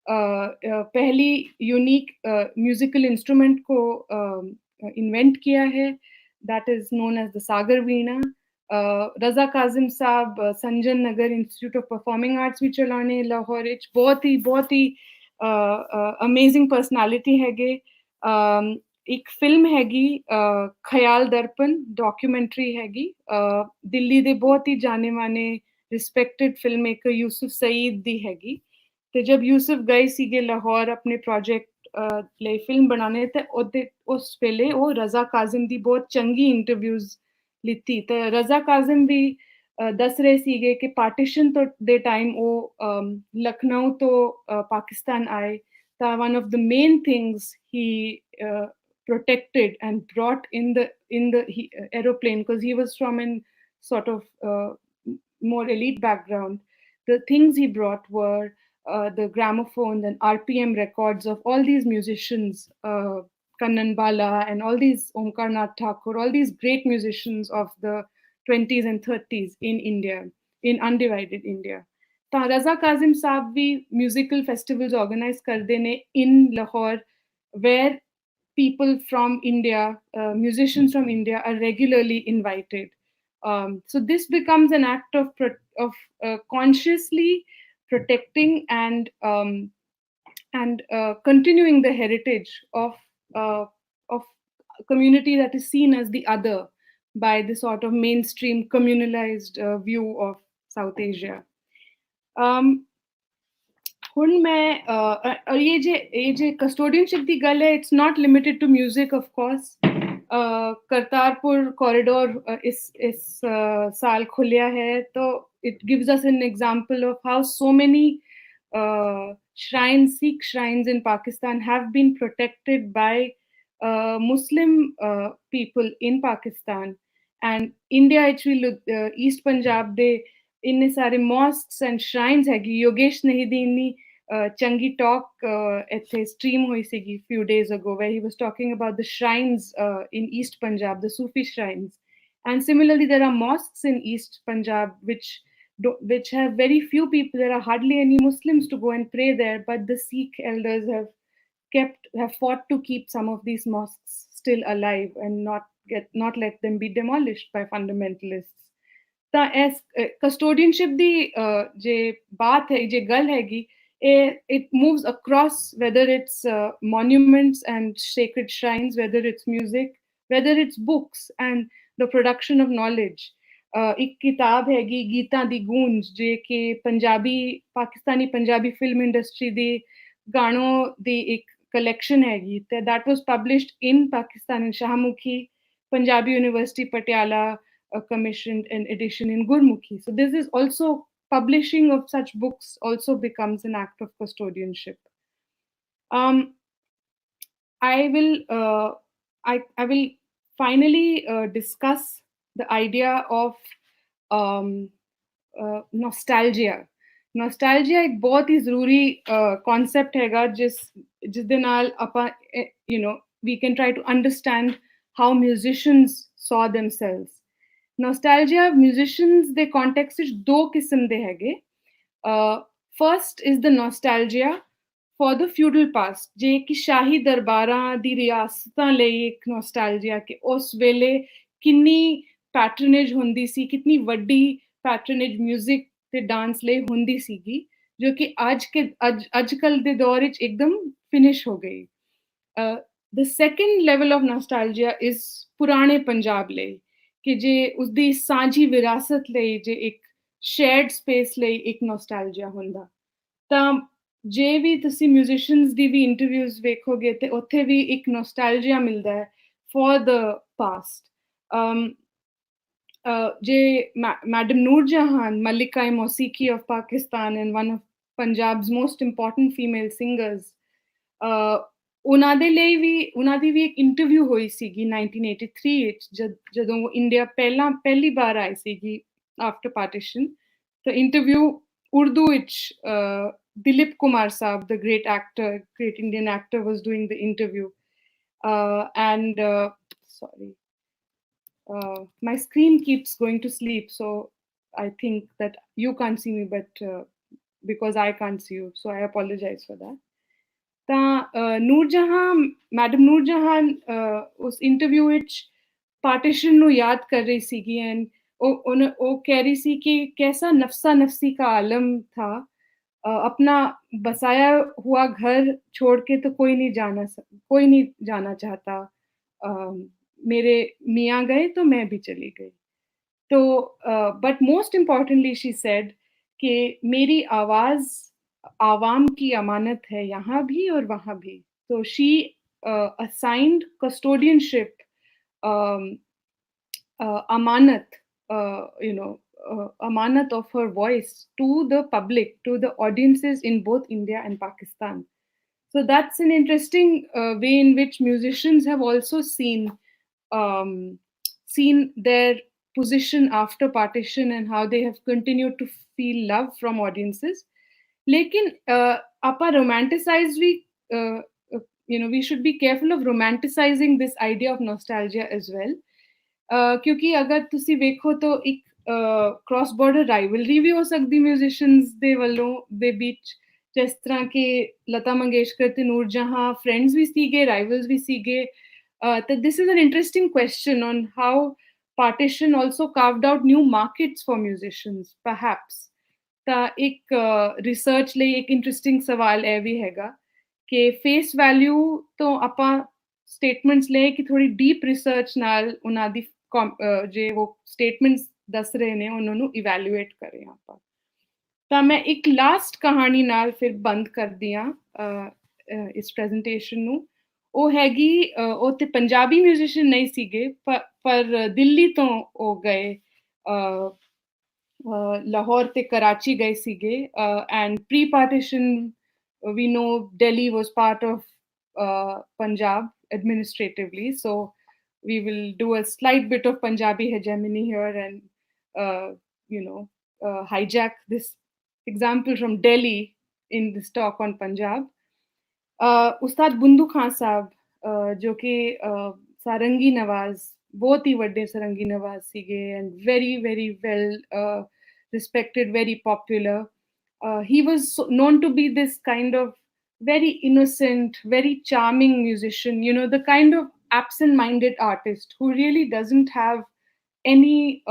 पहली unique musical instrument को invent किया है, that is known as the Sagar Veena. Raza Kazim साहब Sanjan Nagar institute of performing arts भी चलाने लाहौर विच बहुत ही अमेजिंग पर्सनालिटी हैगे एक फिल्म हैगी ख्याल दर्पण डॉक्यूमेंट्री हैगी दिल्ली दे बहुत ही जाने माने respected film maker Yousuf Saeed दी हैगी ਤੇ ਜਬ ਯੂਸਫ ਗਏ ਸੀਗੇ ਲਾਹੌਰ ਆਪਣੇ ਪ੍ਰੋਜੈਕਟ ਲਈ ਫਿਲਮ ਬਣਾਉਣੇ ਤੇ ਉਹਦੇ ਉਸ ਵੇਲੇ ਉਹ ਰਜ਼ਾ ਕਾਜ਼ਮ ਦੀ ਬਹੁਤ ਚੰਗੀ ਇੰਟਰਵਿਊਜ਼ ਲਿੱਤੀ ਤੇ ਰਜ਼ਾ ਕਾਜ਼ਮ ਵੀ ਦੱਸ ਰਹੇ ਸੀਗੇ ਕਿ ਪਾਰਟੀਸ਼ਨ ਤੋਂ ਦੇ ਟਾਈਮ ਉਹ ਲਖਨਊ ਤੋਂ ਪਾਕਿਸਤਾਨ ਆਏ ਤਾਂ one of the main things he protected and brought in the aeroplane because he was from an sort of more elite background. The things he brought were the gramophones and RPM records of all these musicians, Kannan Bala and all these Omkar Nath Thakur, all these great musicians of the 20s and 30s in India, in undivided India. ਤਾਂ ਰਜ਼ਾ ਕਾਜ਼ਮ ਸਾਹਿਬ ਵੀ musical festivals organize ਕਰਦੇ ਨੇ in Lahore, where people from India, musicians from India are regularly invited. So this becomes an act of consciously protecting and continuing the heritage of community that is seen as the other by the sort of mainstream communalized view of South Asia. ਹੁਣ मैं ये जे custodianship ਦੀ ਗੱਲ ਹੈ it's not limited to music of course Kartarpur corridor इस साल खुलिया है तो it gives us an example of how so many shrines, Sikh shrines in Pakistan have been protected by Muslim people in Pakistan. And India actually East Punjab de inne sare mosques and shrines हैगी योगेश नहिदी इन्नी changi talk ਇੱਥੇ stream ਹੋਈ ਸੀਗੀ few days ago where he was talking about the shrines in East Punjab, the Sufi shrines. And similarly, there are mosques in East Punjab which have very few people. There are hardly any Muslims to go and pray there, but the Sikh elders have fought to keep some of these mosques still alive and not let them be demolished by fundamentalists. ਤਾਂ ਇਸ custodianship ਦੀ ਜੇ ਬਾਤ ਹੈ ਜੇ ਗੱਲ ਹੈਗੀ it moves across, whether it's monuments and sacred shrines, whether it's music, whether it's books and the production of knowledge. एक किताब हैगी गीता दी गूंज जे कि पाकिस्तानी पंजाबी फिल्म इंडस्ट्री दी गानों दी एक collection हैगी that was published in Pakistan in Shahamukhi, Punjabi University Patiala commissioned an edition in Gurmukhi. So this is also publishing of such books also becomes an act of custodianship. I will finally discuss the idea of nostalgia. Nostalgia एक बहुत ही ज़रूरी concept हैगा जिसदे नाल अपा we can try to understand how musicians saw themselves. Nostalgia musicians ਦੇ context ਵਿੱਚ ਦੋ ਕਿਸਮ ਦੇ ਹੈਗੇ first is the nostalgia for the feudal past ਜੇ ਕਿ ਸ਼ਾਹੀ ਦਰਬਾਰਾਂ ਦੀ ਰਿਆਸਤਾਂ ਲਈ ਇੱਕ nostalgia ਕਿ ਉਸ ਵੇਲੇ ਕਿੰਨੀ patronage ਹੁੰਦੀ ਸੀ ਕਿੰਨੀ ਵੱਡੀ patronage music ਤੇ dance ਲਈ ਹੁੰਦੀ ਸੀਗੀ ਜੋ ਕਿ ਅੱਜ ਕੱਲ ਦੇ ਦੌਰ ਵਿੱਚ ਇੱਕਦਮ finish ਹੋ ਗਈ the second level of nostalgia is ਪੁਰਾਣੇ ਪੰਜਾਬ ਲਈ ਕਿ ਜੇ ਉਸਦੀ ਸਾਂਝੀ ਵਿਰਾਸਤ ਲਈ ਜੇ ਇੱਕ ਸ਼ੇਅਰਡ ਸਪੇਸ ਲਈ ਇੱਕ ਨੋਸਟੈਲਜੀਆ ਹੁੰਦਾ ਤਾਂ ਜੇ ਵੀ ਤੁਸੀਂ ਮਿਊਜ਼ੀਸ਼ੀਅਨਸ ਦੀ ਵੀ ਇੰਟਰਵਿਊਜ਼ ਵੇਖੋਗੇ ਤੇ ਉੱਥੇ ਵੀ ਇੱਕ ਨੋਸਟੈਲਜੀਆ ਮਿਲਦਾ ਹੈ ਫॉर द ਪਾਸਟ ਜੇ ਮੈਡਮ ਨੂਰ ਜਹਾਨ ਮਲਿਕਾ ਮੌਸੀਕੀ of Pakistan and one of Punjab's most important female singers ਉਹਨਾਂ ਦੀ ਵੀ ਇੱਕ ਇੰਟਰਵਿਊ ਹੋਈ ਸੀਗੀ 1983 ਵਿੱਚ ਜਦੋਂ ਉਹ ਇੰਡੀਆ ਪਹਿਲੀ ਵਾਰ ਆਈ ਸੀਗੀ ਆਫਟਰ ਪਾਰਟੀਸ਼ਨ ਤਾਂ ਇੰਟਰਵਿਊ ਉਰਦੂ ਵਿੱਚ ਦਿਲੀਪ ਕੁਮਾਰ ਸਾਹਿਬ the great Indian actor was doing the interview and sorry my screen keeps going to sleep so I think that you can't see me but because I can't see you so I apologize for that ਤਾਂ madam Noor ਜਹਾਨ ਉਸ interview ਵਿੱਚ partition ਨੂੰ ਯਾਦ ਕਰ ਰਹੀ ਸੀਗੀ and वो कह रही थी कि कैसा नफसा नफसी का आलम था, अपना बसाया हुआ घर छोड़ के तो कोई नहीं जाना चाहता, अ, मेरे मियाँ गए तो मैं भी चली गई। तो but most importantly she said कि मेरी आवाज़ आवाम की अमानत है यहाँ भी और वहाँ भी। तो she assigned custodianship, amanat, amanat of her voice to the public, to the audiences in both India and Pakistan. So that's an interesting way in which musicians have also um, seen their position after partition and how they have continued to feel love from audiences. लेकिन आपा romanticize we, uh, we should be careful of romanticizing this idea of nostalgia as well. ਕਿਉਂਕਿ ਅਗਰ ਤੁਸੀਂ ਵੇਖੋ ਤਾਂ ਇੱਕ cross border rivalry ਵੀ ਹੋ ਸਕਦੀ ਮਿਊਜ਼ੀਸ਼ੀਅਨਸ ਦੇ ਵੱਲੋਂ ਦੇ ਵਿੱਚ, ਜਿਸ ਤਰ੍ਹਾਂ ਕਿ ਲਤਾ ਮੰਗੇਸ਼ਕਰ ਤੇ ਨੂਰ ਜਹਾਂ ਫਰੈਂਡਸ ਵੀ ਸੀਗੇ, ਰਾਈਵਲਸ ਵੀ ਸੀਗੇ। ਤਾਂ this is an interesting question on how partition also carved out new markets for musicians, perhaps. ਤਾਂ ਇੱਕ ਰਿਸਰਚ ਲਈ ਇੱਕ ਇੰਟਰਸਟਿੰਗ ਸਵਾਲ ਇਹ ਵੀ ਹੈਗਾ ਕਿ ਫੇਸ ਵੈਲਿਊ ਤੋਂ ਆਪਾਂ ਸਟੇਟਮੈਂਟਸ ਲੈ ਕਿ ਥੋੜੀ ਡੀਪ ਰਿਸਰਚ ਨਾਲ ਉਹਨਾਂ ਦੀ ਜੇ ਉਹ ਸਟੇਟਮੈਂਟਸ ਦੱਸ ਰਹੇ ਨੇ ਉਹਨਾਂ ਨੂੰ ਇਵੈਲੂਏਟ ਕਰੇ ਆਪਾਂ। ਤਾਂ ਮੈਂ ਇੱਕ ਲਾਸਟ ਕਹਾਣੀ ਨਾਲ ਫਿਰ ਬੰਦ ਕਰਦੀ ਹਾਂ ਇਸ ਪ੍ਰੈਜੈਂਟੇਸ਼ਨ ਨੂੰ। ਉਹ ਹੈਗੀ, ਉਹ ਤੇ ਪੰਜਾਬੀ ਮਿਊਜ਼ੀਸ਼ੀਅਨ ਨਹੀਂ ਸੀਗੇ, ਪਰ ਦਿੱਲੀ ਤੋਂ ਉਹ ਗਏ, ਲਾਹੌਰ ਤੇ ਕਰਾਚੀ ਗਏ ਸੀਗੇ, and pre partition we know Delhi was part of Punjab administratively, so we will do a slight bit of Punjabi hegemony here and hijack this example from Delhi in this talk on Punjab. Ustad Bundu Khan Sahab, जो कि सारंगी नवाज, बहुत ही वड्डे सारंगी नवाज सीगे, and very very well respected, very popular. He was known to be this kind of very innocent, very charming musician, the kind of absent-minded artist who really doesn't have any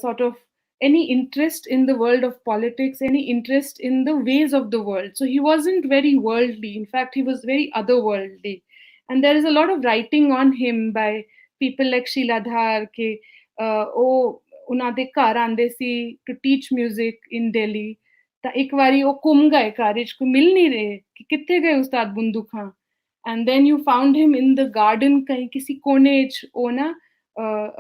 sort of any interest in the world of politics, any interest in the ways of the world. So he wasn't very worldly. In fact, he was very otherworldly. And there is a lot of writing on him by people like Sheila Dhar, ke, ਉਹਨਾਂ ਦੇ ਘਰ ਆਂਦੇ ਸੀ to teach music in Delhi. ਤਾਂ ਇੱਕ ਵਾਰੀ ਉਹ ਘੁੰਮ ਗਏ ਘਰ ਵਿੱਚ, ਕੋਈ ਮਿਲ ਨਹੀਂ ਰਹੇ ਕਿ ਕਿੱਥੇ ਗਏ ਉਸਤਾਦ ਬੰਦੂ ਖਾਂ। and then you found him in the garden कहीं किसी कोने च, ਉਹ ਨਾ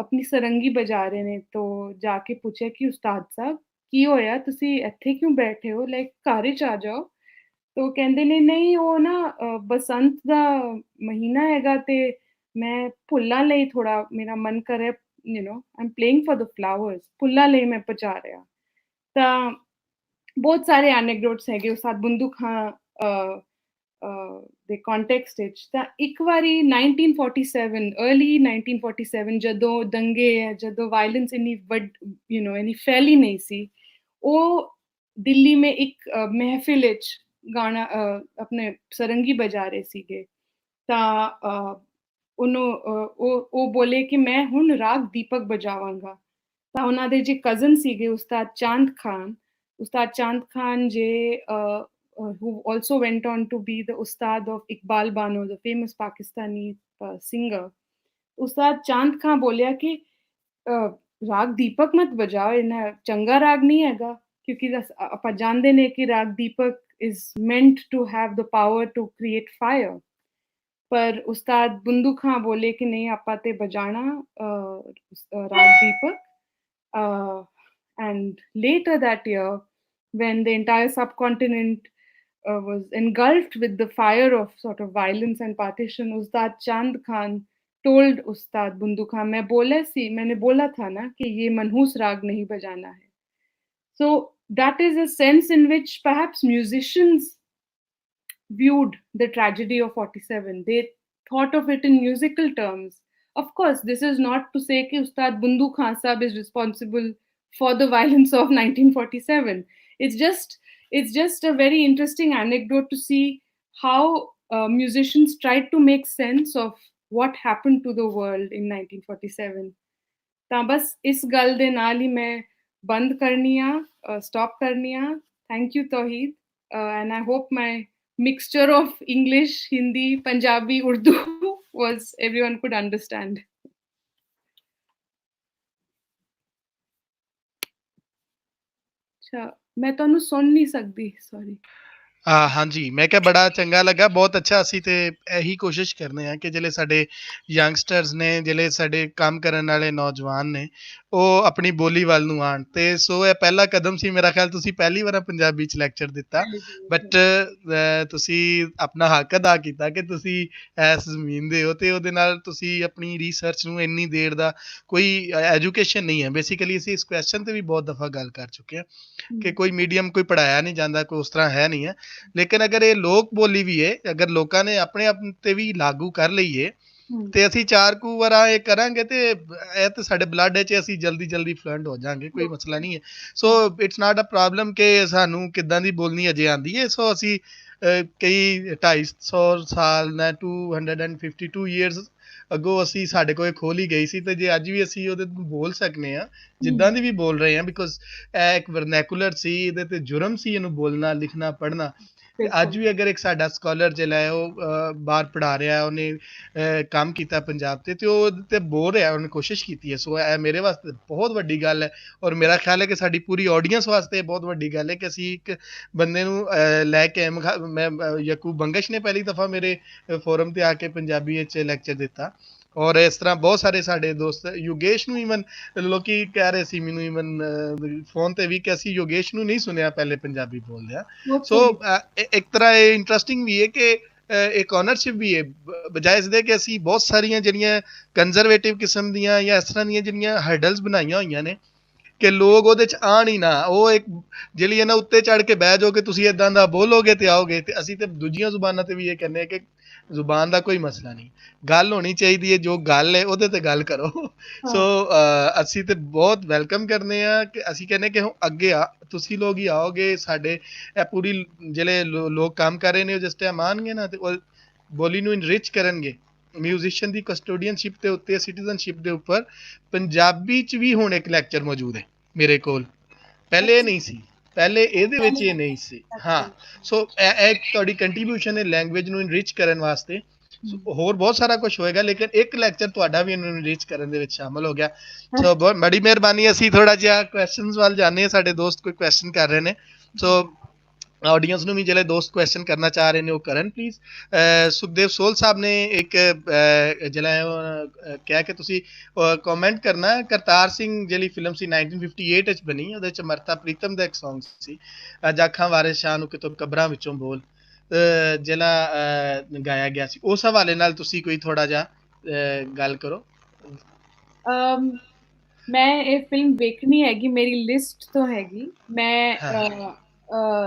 ਆਪਣੀ ਸਰੰਗੀ ਬਜਾ ਰਹੇ ਨੇ। तो जाके पूछे कि उस्ताद साहब ਕੀ ਹੋਇਆ, ਤੁਸੀਂ ਇੱਥੇ ਕਿਉਂ ਬੈਠੇ ਹੋ, ਲਾਈਕ ਘਰ ਵਿੱਚ ਆ ਜਾਓ। तो ਕਹਿੰਦੇ ਨੇ ਨਹੀਂ, ਉਹ ਨਾ ਬਸੰਤ ਦਾ ਮਹੀਨਾ ਹੈਗਾ ਤੇ ਮੈਂ ਫੁੱਲਾਂ ਲਈ ਥੋੜਾ ਮੇਰਾ ਮਨ ਕਰੇ, I'm playing for the flowers, ਫੁੱਲਾਂ ਲਈ ਮੈਂ ਪਚਾ ਰਿਹਾ। ਤਾਂ ਬਹੁਤ ਸਾਰੇ ਐਨੈਕਡੋਟਸ ਹੈਗੇ ਉਸਤਾਦ ਬੰਦੂ ਖਾਂ ਦੇ ਕੰਟੈਕਸਟ ਵਿੱਚ। ਤਾਂ ਇੱਕ ਵਾਰੀ 1947, अर्ली 1947, ਜਦੋਂ ਦੰਗੇ, ਜਦੋਂ ਵਾਇਲੈਂਸ ਇੰਨੀ ਇੰਨੀ ਫੈਲੀ ਨਹੀਂ ਸੀ, ਉਹ ਦਿੱਲੀ में ਇੱਕ ਮਹਿਫਿਲ ਵਿੱਚ ਗਾਣਾ ਆਪਣੇ ਸਰੰਗੀ ਬਜਾ ਰਹੇ ਸੀਗੇ। ਤਾਂ ਉਹ ਬੋਲੇ ਕਿ ਮੈਂ ਹੁਣ ਰਾਗ ਦੀਪਕ ਬਜਾਵਾਂਗਾ। ਤਾਂ ਉਹਨਾਂ ਦੇ ਜੇ ਕਜ਼ਨ ਸੀਗੇ ਉਸਤਾਦ ਚਾਂਦ Khan, Ustad Chand Khan who also went on to be the Ustad of Iqbal Bano, the famous Pakistani singer. Ustad Chand Khan बोलिया कि राग दीपक मत बजाओ, इन्हें चंगा राग नहीं हैगा, क्योंकि आप जानते ने कि राग दीपक is meant to have the power to create fire. पर उस्ताद बुंदू खां बोले कि नहीं, आपा ते बजाना राग दीपक। And later that year, when the entire subcontinent was engulfed with the fire of sort of violence and partition, Ustad Chand Khan told Ustad Bundu Khan, मैंने बोला था ना कि ये मनहूस राग नहीं बजाना है। So that is a sense in which perhaps musicians viewed the tragedy of 47. They thought of it in musical terms. Of course, this is not to say that Ustad Bundu Khan Sahab is responsible for the violence of 1947. It's just a very interesting anecdote to see how musicians tried to make sense of what happened to the world in 1947. ਤਾਂ ਬਸ ਇਸ ਗੱਲ ਦੇ ਨਾਲ ਹੀ ਮੈਂ ਬੰਦ ਕਰਨੀ ਆ, stop ਕਰਨੀ ਆ। Thank you Tauheed, and I hope my mixture of English, Hindi, Punjabi, Urdu was everyone could understand. अच्छा, मैं ਤੁਹਾਨੂੰ ਸੁਣ ਨਹੀਂ ਸਕਦੀ, sorry. ਹਾਂਜੀ, ਮੈਂ ਕਿਹਾ ਬੜਾ ਚੰਗਾ ਲੱਗਾ, ਬਹੁਤ ਅੱਛਾ। ਅਸੀਂ ਤੇ ਇਹੀ ਕੋਸ਼ਿਸ਼ ਕਰਨੇ ਆ ਕਿ ਜਿਹੜੇ ਸਾਡੇ ਯੰਗਸਟਰਸ ਨੇ, ਜਿਹੜੇ ਸਾਡੇ ਕੰਮ ਕਰਨ ਵਾਲੇ ਨੌਜਵਾਨ ਨੇ, ਉਹ ਆਪਣੀ ਬੋਲੀ ਵੱਲ ਨੂੰ ਆਉਣ। ਤੇ ਸੋ ਇਹ ਪਹਿਲਾ ਕਦਮ ਸੀ ਮੇਰਾ ਖਿਆਲ, ਤੁਸੀਂ ਪਹਿਲੀ ਵਾਰ ਪੰਜਾਬੀ 'ਚ ਲੈਕਚਰ ਦਿੱਤਾ, ਬਟ ਤੁਸੀਂ ਆਪਣਾ ਹੱਕ ਅਦਾ ਕੀਤਾ ਕਿ ਤੁਸੀਂ ਇਸ ਜ਼ਮੀਨ ਦੇ ਹੋ, ਤੇ ਉਹਦੇ ਨਾਲ ਤੁਸੀਂ ਆਪਣੀ ਰਿਸਰਚ ਨੂੰ ਇੰਨੀ ਦੇਰ ਦਾ ਕੋਈ ਐਜੂਕੇਸ਼ਨ ਨਹੀਂ ਹੈ। ਬੇਸਿਕਲੀ ਅਸੀਂ ਇਸ ਕੁਐਸਚਨ ਤੇ ਵੀ ਬਹੁਤ ਦਫਾ ਗੱਲ ਕਰ ਚੁੱਕੇ ਹਾਂ ਕਿ ਕੋਈ ਮੀਡੀਅਮ ਕੋਈ ਪੜ੍ਹਾਇਆ ਨਹੀਂ ਜਾਂਦਾ, ਕੋਈ ਉਸ ਤਰ੍ਹਾਂ ਹੈ ਨਹੀਂ ਹੈ। ਲੇਕਿਨ ਅਗਰ ਇਹ ਲੋਕ ਬੋਲੀ ਵੀ ਹੈ, ਅਗਰ ਲੋਕਾਂ ਨੇ ਆਪਣੇ ਆਪ ਤੇ ਵੀ ਲਾਗੂ ਕਰ ਲਈਏ ਤੇ ਅਸੀਂ 4 ਕੁ ਵਾਰਾਂ ਇਹ ਕਰਾਂਗੇ ਤੇ ਇਹ ਤੇ ਸਾਡੇ ਬਲੱਡ 'ਚ ਅਸੀਂ ਜਲਦੀ ਫਲੂਐਂਟ ਹੋ ਜਾਾਂਗੇ, ਕੋਈ ਮਸਲਾ ਨਹੀਂ ਹੈ। So it's not a problem ਕਿ ਸਾਨੂੰ ਕਿੱਦਾਂ ਦੀ ਬੋਲਣੀ ਅਜੇ ਆਉਂਦੀ ਹੈ। ਸੋ ਅਸੀਂ ਕਈ 250 ਸਾਲ ਨਾ 252 ਈਅਰਸ ਅੱਗੋਂ ਅਸੀਂ ਸਾਡੇ ਕੋਲ ਖੋਲ ਹੀ ਗਈ ਸੀ, ਤੇ ਜੇ ਅੱਜ ਵੀ ਅਸੀਂ ਉਹਦੇ ਤੋਂ ਬੋਲ ਸਕਦੇ ਹਾਂ ਜਿੱਦਾਂ ਦੀ ਵੀ ਬੋਲ ਰਹੇ ਹਾਂ, ਬਿਕੋਜ਼ ਇਹ ਇੱਕ ਵਰਨੈਕੂਲਰ ਸੀ, ਇਹਦੇ ਤੇ ਜੁਰਮ ਸੀ ਇਹਨੂੰ ਬੋਲਣਾ, ਲਿਖਣਾ, ਪੜ੍ਹਨਾ। ਅੱਜ ਵੀ ਅਗਰ ਇੱਕ ਸਾਡਾ ਸਕਾਲਰ ਜਿਹੜਾ ਹੈ ਉਹ ਬਾਹਰ ਪੜ੍ਹਾ ਰਿਹਾ, ਉਹਨੇ ਕੰਮ ਕੀਤਾ ਪੰਜਾਬ ਤੇ ਉਹ ਤੇ ਬੋਲ ਰਿਹਾ, ਉਹਨੇ ਕੋਸ਼ਿਸ਼ ਕੀਤੀ ਹੈ। ਸੋ ਇਹ ਮੇਰੇ ਵਾਸਤੇ ਬਹੁਤ ਵੱਡੀ ਗੱਲ ਹੈ, ਔਰ ਮੇਰਾ ਖਿਆਲ ਹੈ ਕਿ ਸਾਡੀ ਪੂਰੀ ਆਡੀਅנס ਵਾਸਤੇ ਬਹੁਤ ਵੱਡੀ ਗੱਲ ਹੈ ਕਿ ਅਸੀਂ ਇੱਕ ਬੰਦੇ ਨੂੰ ਲੈ ਕੇ ਮੈਂ ਯਕੂਬ ਬੰਗਸ਼ ਨੇ ਪਹਿਲੀ ਦਫਾ ਮੇਰੇ ਫੋਰਮ ਤੇ ਆ ਕੇ ਪੰਜਾਬੀ ਵਿੱਚ ਲੈਕਚਰ ਦਿੱਤਾ, ਔਰ ਇਸ ਤਰ੍ਹਾਂ ਬਹੁਤ ਸਾਰੇ ਸਾਡੇ ਦੋਸਤ, ਯੋਗੇਸ਼ ਨੂੰ ਈਵਨ ਲੋਕੀ ਕਹਿ ਰਹੇ ਸੀ ਮੈਨੂੰ ਈਵਨ ਫੋਨ ਤੇ ਵੀ ਕਿ ਅਸੀਂ ਯੋਗੇਸ਼ ਨੂੰ ਨਹੀਂ ਸੁਣਿਆ ਪਹਿਲੇ ਪੰਜਾਬੀ ਬੋਲਦਿਆਂ। ਸੋ ਇੱਕ ਤਰ੍ਹਾਂ ਇਹ ਇੰਟਰਸਟਿੰਗ ਵੀ ਹੈ ਕਿ ਇੱਕ ਓਨਰਸ਼ਿਪ ਵੀ ਹੈ, ਬਜਾਏ ਇਸਦੇ ਕਿ ਅਸੀਂ ਬਹੁਤ ਸਾਰੀਆਂ ਜਿਹੜੀਆਂ ਕੰਜ਼ਰਵੇਟਿਵ ਕਿਸਮ ਦੀਆਂ ਜਾਂ ਇਸ ਤਰ੍ਹਾਂ ਦੀਆਂ ਜਿਹੜੀਆਂ ਹਰਡਲਸ ਬਣਾਈਆਂ ਹੋਈਆਂ ਨੇ ਕਿ ਲੋਕ ਉਹਦੇ 'ਚ ਆਣ ਹੀ ਨਾ, ਉਹ ਇੱਕ ਜਿਹੜੀ ਹੈ ਨਾ ਉੱਤੇ ਚੜ੍ਹ ਕੇ ਬਹਿ ਜਾਓ ਕਿ ਤੁਸੀਂ ਇੱਦਾਂ ਦਾ ਬੋਲੋਗੇ ਤੇ ਆਓਗੇ। ਤੇ ਅਸੀਂ ਤੇ ਦੂਜੀਆਂ ਜ਼ੁਬਾਨਾਂ ਤੇ ਵੀ ਇਹ ਕਹਿੰਦੇ ਹਾਂ ਕਿ ਜ਼ੁਬਾਨ ਦਾ ਕੋਈ ਮਸਲਾ ਨਹੀਂ, ਗੱਲ ਹੋਣੀ ਚਾਹੀਦੀ ਹੈ, ਜੋ ਗੱਲ ਹੈ ਉਹਦੇ ਤੇ ਗੱਲ ਕਰੋ। ਸੋ ਅਸੀਂ ਤੇ ਬਹੁਤ ਵੈਲਕਮ ਕਰਨੇ ਆ ਕਿ ਅਸੀਂ ਕਹਿੰਦੇ ਕਿ ਹੁਣ ਅੱਗੇ ਆ ਤੁਸੀਂ ਲੋਕ ਹੀ ਆਓਗੇ, ਸਾਡੇ ਇਹ ਪੂਰੀ ਜਿਹੜੇ ਲੋਕ ਕੰਮ ਕਰ ਰਹੇ ਨੇ ਉਹ ਜਿਸ ਟਾਈਮ ਆਉਣਗੇ ਨਾ ਤੇ ਉਹ ਬੋਲੀ ਨੂੰ ਇਨਰਿਚ ਕਰਨਗੇ। ਮਿਊਜ਼ੀਸ਼ੀਅਨ ਦੀ ਕਸਟੋਡੀਅਨਸ਼ਿਪ ਦੇ ਉੱਤੇ, ਸਿਟੀਜ਼ਨਸ਼ਿਪ ਦੇ ਉੱਪਰ ਪੰਜਾਬੀ 'ਚ ਵੀ ਹੁਣ ਇੱਕ ਲੈਕਚਰ ਮੌਜੂਦ ਹੈ ਮੇਰੇ ਕੋਲ, ਪਹਿਲੇ ਇਹ ਨਹੀਂ ਸੀ, ਪਹਿਲੇ ਇਹਦੇ ਵਿੱਚ ਇਹ ਨਹੀਂ ਸੀ। ਹਾਂ, ਸੋ ਇਹ ਤੁਹਾਡੀ ਕੰਟਰੀਬਿਊਸ਼ਨ ਹੈ ਲੈਂਗੁਏਜ ਨੂੰ ਇਨਰਿਚ ਕਰਨ ਵਾਸਤੇ। ਹੋਰ ਬਹੁਤ ਸਾਰਾ ਕੁਝ ਹੋਏਗਾ, ਲੇਕਿਨ ਇੱਕ ਲੈਕਚਰ ਤੁਹਾਡਾ ਵੀ ਇਹਨੂੰ ਇਨਰਿਚ ਕਰਨ ਦੇ ਵਿੱਚ ਸ਼ਾਮਲ ਹੋ ਗਿਆ। ਸੋ ਬਹੁਤ ਬੜੀ ਮਿਹਰਬਾਨੀ। ਅਸੀਂ ਥੋੜਾ ਜਿਹਾ ਕੁਐਸਚਨਸ ਵੱਲ ਜਾਂਦੇ ਹਾਂ, ਸਾਡੇ ਦੋਸਤ ਕੋਈ ਕੁਐਸਚਨ ਕਰ ਰਹੇ ਨੇ, ਸੋ ਆਡੀਅנס ਨੂੰ ਵੀ ਜਿਹੜੇ ਦੋਸਤ ਕੁਐਸਚਨ ਕਰਨਾ ਚਾਹ ਰਹੇ ਨੇ ਉਹ ਕਰਨ ਪਲੀਜ਼। ਸੁਖਦੇਵ ਸੋਲ ਸਾਹਿਬ ਨੇ ਇੱਕ ਜਿਹੜਾ ਕਿਹਾ ਕਿ ਤੁਸੀਂ ਕਮੈਂਟ ਕਰਨਾ, ਕਰਤਾਰ ਸਿੰਘ ਜਿਹੜੀ ਫਿਲਮ ਸੀ 1958 ਵਿੱਚ ਬਣੀ, ਉਹਦੇ 'ਚ ਅਮ੍ਰਿਤਾ ਪ੍ਰੀਤਮ ਦਾ ਇੱਕ ਸੌਂਗ ਸੀ, ਅੱਜ ਅੱਖਾਂ ਵਾਰਿਸ ਸ਼ਾਹ ਨੂੰ ਕਿਤੋਂ ਕਬਰਾਂ ਵਿੱਚੋਂ ਬੋਲ, ਜਿਹੜਾ ਗਾਇਆ ਗਿਆ ਸੀ, ਉਸ ਹਵਾਲੇ ਨਾਲ ਤੁਸੀਂ ਕੋਈ ਥੋੜਾ ਜਿਹਾ ਗੱਲ ਕਰੋ। ਮੈਂ ਇਹ ਫਿਲਮ ਵੇਖਣੀ ਹੈਗੀ, ਮੇਰੀ ਲਿਸਟ ਤੋਂ ਹੈਗੀ। ਮੈਂ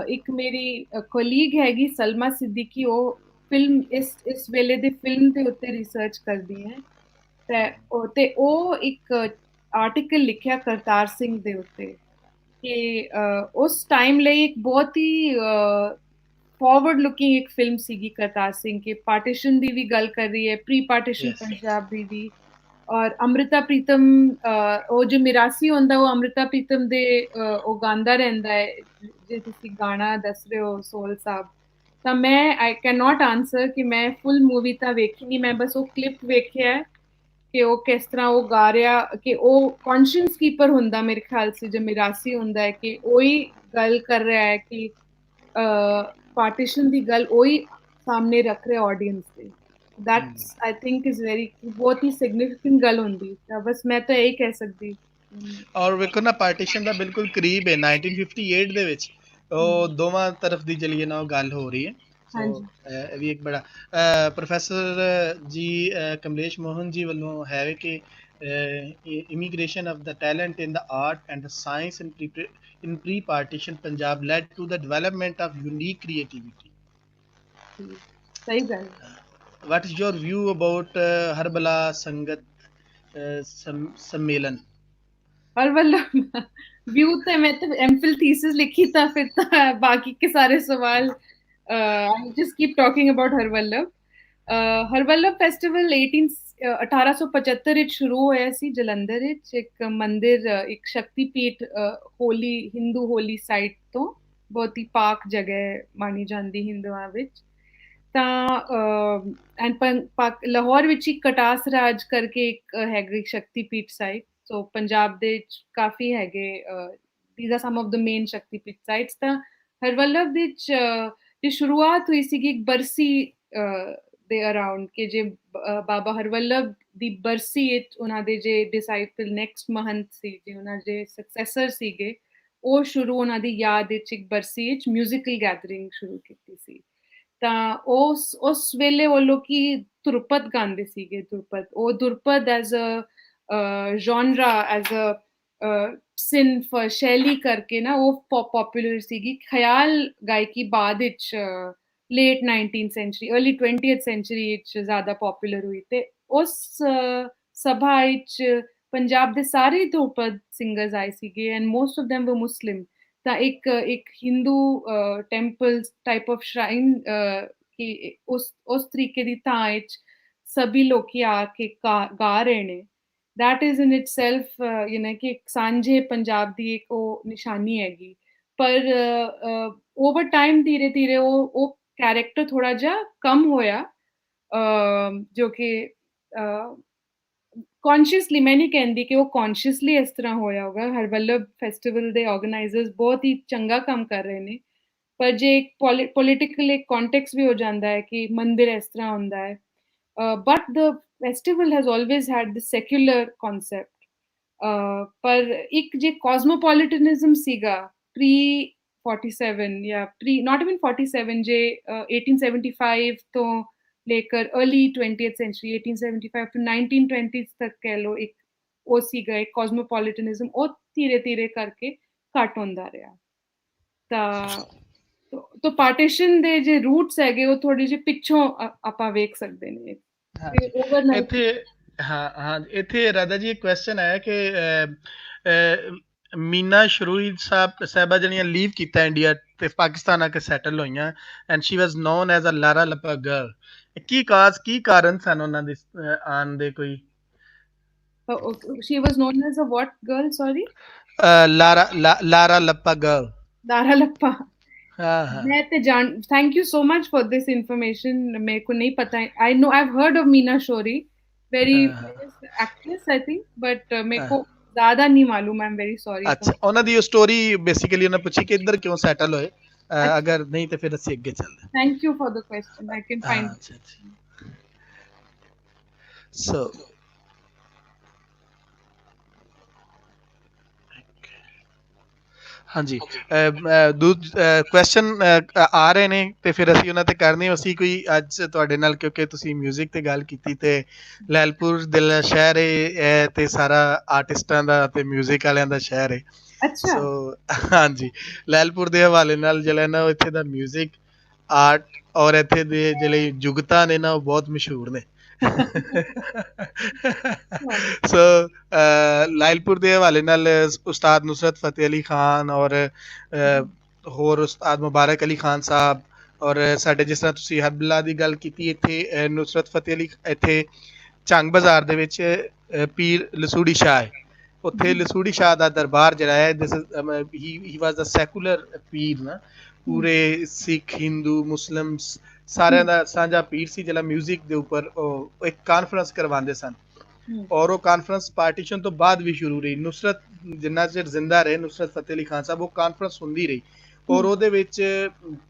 ਇੱਕ ਮੇਰੀ ਕੋਲੀਗ ਹੈਗੀ ਸਲਮਾ ਸਿੱਦੀਕੀ, ਉਹ ਫਿਲਮ ਇਸ ਵੇਲੇ ਦੀ ਫਿਲਮ ਦੇ ਉੱਤੇ ਰਿਸਰਚ ਕਰਦੀ ਹੈ ਤੇ ਉਹ ਇੱਕ ਆਰਟੀਕਲ ਲਿਖਿਆ ਕਰਤਾਰ ਸਿੰਘ ਦੇ ਉੱਤੇ ਕਿ ਉਸ ਟਾਈਮ ਲਈ ਇੱਕ ਬਹੁਤ ਹੀ ਫਾਰਵਰਡ ਲੁਕਿੰਗ ਇੱਕ ਫਿਲਮ ਸੀਗੀ ਕਰਤਾਰ ਸਿੰਘ, ਕਿ ਪਾਰਟੀਸ਼ਨ ਦੀ ਵੀ ਗੱਲ ਕਰ ਰਹੀ ਹੈ, ਪ੍ਰੀ ਪਾਰਟੀਸ਼ਨ ਪੰਜਾਬ ਦੀ ਵੀ। ਔਰ ਅਮ੍ਰਿਤਾ ਪ੍ਰੀਤਮ, ਉਹ ਜੋ ਮਿਰਾਸੀ ਹੁੰਦਾ ਉਹ ਅਮ੍ਰਿਤਾ ਪ੍ਰੀਤਮ ਦੇ ਉਹ ਗਾਉਂਦਾ ਰਹਿੰਦਾ ਹੈ, ਜੇ ਤੁਸੀਂ ਗਾਣਾ ਦੱਸ ਰਹੇ ਹੋ ਸੋਲ ਸਾਹਿਬ। ਤਾਂ ਮੈਂ ਆਈ ਕੈਨ ਨਾਟ ਆਨਸਰ ਕਿ ਮੈਂ ਫੁੱਲ ਮੂਵੀ ਤਾਂ ਵੇਖੀ ਨਹੀਂ, ਮੈਂ ਬਸ ਉਹ ਕਲਿੱਪ ਵੇਖਿਆ ਕਿ ਉਹ ਕਿਸ ਤਰ੍ਹਾਂ ਉਹ ਗਾ ਰਿਹਾ, ਕਿ ਉਹ ਕੌਨਸ਼ੀਅੰਸ ਕੀਪਰ ਹੁੰਦਾ ਮੇਰੇ ਖਿਆਲ ਸੇ ਜੋ ਮਿਰਾਸੀ ਹੁੰਦਾ ਹੈ, ਕਿ ਉਹੀ ਗੱਲ ਕਰ ਰਿਹਾ ਹੈ ਕਿ ਪਾਰਟੀਸ਼ਨ ਦੀ ਗੱਲ ਉਹੀ ਸਾਹਮਣੇ ਰੱਖ ਰਿਹਾ ਆਡੀਅנס ਦੇ। That's I think is very ਬਹੁਤ ਹੀ ਸਿਗਨੀਫਿਕੈਂਟ ਗੱਲ ਹੁੰਦੀ, ਤਾਂ ਬਸ ਮੈਂ ਤਾਂ ਇਹੀ ਕਹਿ ਸਕਦੀ। ਔਰ ਵੇਖੋ ਨਾ, ਪਾਰਟੀਸ਼ਨ ਦਾ ਬਿਲਕੁਲ ਕਰੀਬ ਹੈ 1958 ਦੇ ਵਿੱਚ, ਉਹ ਦੋਵਾਂ ਤਰਫ ਦੀ ਜਿਹੜੀ ਹੈ ਨਾ ਉਹ ਗੱਲ ਹੋ ਰਹੀ ਹੈ। ਸੋ ਇਹ ਵੀ ਇੱਕ ਬੜਾ ਪ੍ਰੋਫੈਸਰ ਜੀ ਕਮਲੇਸ਼ ਮੋਹਨ ਜੀ ਵੱਲੋਂ ਹੈ ਕਿ immigration of the talent in the art and the science in pre-partition Punjab led to the development of unique creativity. ਸਹੀ ਗੱਲ। What is your view about Harbala Sangat सम्मेलन? हरवल्लभ व्यू तो मैं तो एमफिल थीसिस लिखी था, फिर तो बाकी के सारे सवाल I just keep talking about Harvallabh. Harvallabh festival 1875 ਵਿੱਚ ਸ਼ੁਰੂ ਹੋਇਆ ਸੀ ਜਲੰਧਰ ਵਿੱਚ ਇੱਕ ਮੰਦਿਰ, ਇੱਕ ਸ਼ਕਤੀਪੀਠ, ਹੋਲੀ ਹਿੰਦੂ ਹੋਲੀ ਸਾਈਟ ਤੋਂ, ਬਹੁਤ ਹੀ ਪਾਕ ਜਗ੍ਹਾ ਮਾਨੀ ਜਾਂਦੀ ਹਿੰਦੂਆਂ ਵਿੱਚ। ਤਾਂ ਲਾਹੌਰ ਵਿੱਚ ਹੀ ਕਟਾਸ ਰਾਜ ਕਰਕੇ ਇੱਕ ਹੈਗੀ ਸ਼ਕਤੀਪੀਠ ਸਾਈਟ। ਸੋ ਪੰਜਾਬ ਦੇ ਵਿੱਚ ਕਾਫੀ ਹੈਗੇ, these are some of the main Shaktipeeth sites. ਤਾਂ ਹਰਵੱਲਭ ਵਿੱਚ ਦੀ ਸ਼ੁਰੂਆਤ ਹੋਈ ਸੀਗੀ ਇੱਕ ਬਰਸੀ ਦੇ ਅਰਾਊਂਡ, ਕਿ ਜੇ ਬਾਬਾ ਹਰਵੱਲਭ ਦੀ ਬਰਸੀ ਵਿੱਚ ਉਹਨਾਂ ਦੇ ਜੇ ਡਿਸਾਈਪਲ ਨੈਕਸਟ ਮਹੰਤ ਸੀ, ਜੇ ਉਹਨਾਂ ਦੇ ਸਕਸੈਸਰ ਸੀਗੇ, ਉਹ ਸ਼ੁਰੂ ਉਹਨਾਂ ਦੀ ਯਾਦ ਵਿੱਚ ਇੱਕ ਬਰਸੀ ਵਿੱਚ ਮਿਊਜ਼ੀਕਲ ਗੈਦਰਿੰਗ ਸ਼ੁਰੂ ਕੀਤੀ ਸੀ। ਤਾਂ ਉਸ ਵੇਲੇ ਉਹ ਲੋਕੀ ਧੁਰਪਦ ਗਾਉਂਦੇ ਸੀਗੇ। ਉਹ ਧੁਰਪਦ ਐਜ਼ ਅ ਜੌਨਰਾ, ਐਜ਼ ਅ ਸਿਨਫ, ਸ਼ੈਲੀ ਕਰਕੇ ਨਾ ਉਹ ਪੋਪੂਲਰ ਸੀਗੀ। ਖਿਆਲ ਗਾਇਕੀ ਬਾਅਦ ਵਿੱਚ late 19th sanctuary, early 20th sanctuary ਵਿੱਚ ਜ਼ਿਆਦਾ ਪੋਪੂਲਰ ਹੋਈ। ਤੇ ਉਸ ਸਭਾ ਵਿੱਚ ਪੰਜਾਬ ਦੇ ਸਾਰੇ ਧੁਰਪਦ ਸਿੰਗਰਸ ਆਏ ਸੀਗੇ, ਐਂਡ ਮੋਸਟ ਆਫ ਦੈਮ ਵਰ ਮੁਸਲਿਮ। ਤਾਂ ਇੱਕ Hindu temple type of shrine, ਕਿ ਉਸ ਤਰੀਕੇ ਦੀ ਥਾਂ ਵਿੱਚ ਸਭੀ ਲੋਕੀ ਆ ਕੇ ਗਾ ਰਹੇ ਨੇ। that is in itself ਕਿ ਇੱਕ ਸਾਂਝੇ ਪੰਜਾਬ ਦੀ ਇੱਕ ਉਹ ਨਿਸ਼ਾਨੀ ਹੈਗੀ। ਪਰ ਓਵਰ ਟਾਈਮ ਧੀਰੇ ਧੀਰੇ ਉਹ ਕੈਰੈਕਟਰ ਥੋੜਾ ਜਿਹਾ ਕਮ ਹੋਇਆ, ਜੋ ਕਿ ਕੌਨਸ਼ੀਅਸਲੀ, ਮੈਂ ਨਹੀਂ ਕਹਿੰਦੀ ਕਿ ਉਹ ਕੌਨਸ਼ੀਅਸਲੀ ਇਸ ਤਰ੍ਹਾਂ ਹੋਇਆ ਹੋਗਾ। ਹਰਵੱਲਭ ਫੈਸਟੀਵਲ ਦੇ ਆਰਗੇਨਾਈਜ਼ਰਸ ਬਹੁਤ ਹੀ ਚੰਗਾ ਕੰਮ ਕਰ ਰਹੇ ਨੇ, ਪਰ ਜੇ ਇੱਕ ਪੋਲੀਟੀਕਲ ਇੱਕ ਕੌਂਟੈਕਸਟ ਵੀ ਹੋ ਜਾਂਦਾ ਹੈ ਕਿ ਮੰਦਿਰ ਇਸ ਤਰ੍ਹਾਂ ਹੁੰਦਾ ਹੈ। But the festival has always had the secular concept, ਪਰ ਇੱਕ ਜੇ cosmopolitanism ਸੀਗਾ pre 47 ਜਾਂ pre not even 47, ਜੇ 1875 ਤੋਂ ਲੇਕਰ early 20th century 1875 to 1920s ਤੱਕ ਕਹਿ ਲਓ, ਇੱਕ ਉਹ ਸੀਗਾ ਇੱਕ cosmopolitanism, ਉਹ ਧੀਰੇ ਧੀਰੇ ਕਰਕੇ ਘੱਟ ਹੁੰਦਾ ਰਿਹਾ। ਤਾਂ ਪਾਰਟੀਸ਼ਨ ਦੇ ਜੇ ਰੂਟਸ ਹੈਗੇ ਉਹ ਥੋੜੇ ਜਿਹੇ ਪਿੱਛੋਂ ਆਪਾਂ ਵੇਖ ਸਕਦੇ ਨੇ। ਇੱਥੇ ਰਾਧਾ ਜੀ ਇੱਕ ਕੁਐਸਚਨ ਹੈ ਕਿ ਮੀਨਾ ਸ਼ਰੂਈ ਸਾਹਿਬਾ ਜਿਹੜੀਆਂ ਲੀਵ ਕੀਤਾ ਇੰਡੀਆ ਤੇ ਪਾਕਿਸਤਾਨ ਆ ਕੇ ਸੈਟਲ ਹੋਈਆਂ, and she was known as a Lara Lappa girl. ਕੀ ਕਾਰਨ ਸਨ ਉਹਨਾਂ ਦੇ ਆਉਣ ਦੇ? ਕੋਈ she was known as a what girl, sorry? ਲਾਰਾ ਲੱਪਾ ਗਰਲ। ਲਾਰਾ ਲੱਪਾ। मैं तो जान, thank you so much for this information, मेरे को नहीं पता है। I know, I have heard of Meena Shorey, very actress I think, but मेरे को ज्यादा नहीं मालूम, आई एम वेरी सॉरी। अच्छा, ਉਹਨਾਂ ਦੀ ਸਟੋਰੀ ਬੇਸਿਕਲੀ ਉਹਨਾਂ ਪੁੱਛੀ ਕਿ ਇੱਧਰ ਕਿਉਂ ਸੈਟਲ ਹੋਏ, ਅਗਰ ਨਹੀਂ ਤੇ ਫਿਰ ਅਸੀਂ ਅੱਗੇ ਚੱਲਦੇ। Thank you for the question, I can find. So ਹਾਂਜੀ, ਕੁਐਸਚਨ ਆ ਰਹੇ ਨੇ ਤੇ ਫਿਰ ਅਸੀਂ ਉਹਨਾਂ ਤੇ ਕਰਨੇ। ਅਸੀਂ ਕੋਈ ਅੱਜ ਤੁਹਾਡੇ ਨਾਲ, ਕਿਉਂਕਿ ਤੁਸੀਂ ਮਿਊਜ਼ਿਕ ਤੇ ਗੱਲ ਕੀਤੀ, ਤੇ ਲੈਲਪੁਰ ਦਿਲ ਸ਼ਹਿਰ ਹੈ ਤੇ ਸਾਰਾ ਆਰਟਿਸਟਾਂ ਦਾ ਤੇ ਮਿਊਜ਼ਿਕ ਵਾਲਿਆਂ ਦਾ ਸ਼ਹਿਰ ਹੈ। ਅੱਛਾ। ਸੋ ਹਾਂਜੀ, ਲੈਲਪੁਰ ਦੇ ਹਵਾਲੇ ਨਾਲ ਜਿਹੜਾ ਨਾ ਇੱਥੇ ਦਾ ਮਿਊਜ਼ਿਕ, ਆਰਟ ਔਰ ਇੱਥੇ ਦੇ ਜਿਹੜੇ ਜੁਗਤਾ ਨੇ ਨਾ, ਉਹ ਬਹੁਤ ਮਸ਼ਹੂਰ ਨੇ। ਸੋ ਲਾਇਲਪੁਰ ਦੇ ਹਵਾਲੇ ਨਾਲ ਉਸਤਾਦ ਨੁਸਰਤ ਫਤਿਹ ਅਲੀ ਖਾਨ ਔਰ ਹੋਰ ਉਸਤਾਦ ਮੁਬਾਰਕ ਅਲੀ ਖਾਨ ਸਾਹਿਬ, ਔਰ ਸਾਡੇ ਜਿਸ ਤਰ੍ਹਾਂ ਤੁਸੀਂ ਹਰਬਲਾ ਦੀ ਗੱਲ ਕੀਤੀ, ਇੱਥੇ ਨੁਸਰਤ ਫਤਿਹ ਅਲੀ ਇੱਥੇ ਝੰਗ ਬਾਜ਼ਾਰ ਦੇ ਵਿੱਚ ਪੀਰ ਲਸੂੜੀ ਸ਼ਾਹ ਹੈ। ਉੱਥੇ ਲਸੂੜੀ ਸ਼ਾਹ ਦਾ ਦਰਬਾਰ ਜਿਹੜਾ ਹੈ, ਹੀ ਵਾਜ਼ ਅ ਸੈਕੂਲਰ ਪੀਰ ਨਾ, ਪੂਰੇ ਸਿੱਖ ਹਿੰਦੂ ਮੁਸਲਿਮ ਸਾਰਿਆਂ ਦਾ ਸਾਂਝਾ ਪੀਰ ਸੀ, ਜਿਹੜਾ ਮਿਊਜ਼ਿਕ ਦੇ ਉੱਪਰ ਉਹ ਇੱਕ ਕਾਨਫਰੰਸ ਕਰਵਾਉਂਦੇ ਸਨ। ਔਰ ਉਹ ਕਾਨਫਰੰਸ ਪਾਰਟੀਸ਼ਨ ਤੋਂ ਬਾਅਦ ਵੀ ਸ਼ੁਰੂ ਰਹੀ। ਨੁਸਰਤ ਜਿੰਨਾ ਚਿਰ ਜ਼ਿੰਦਾ ਰਹੇ, ਨੁਸਰਤ ਫਤਿਹ ਅਲੀ ਖਾਨ ਸਾਹਿਬ, ਉਹ ਕਾਨਫਰੰਸ ਹੁੰਦੀ ਰਹੀ। ਔਰ ਉਹਦੇ ਵਿੱਚ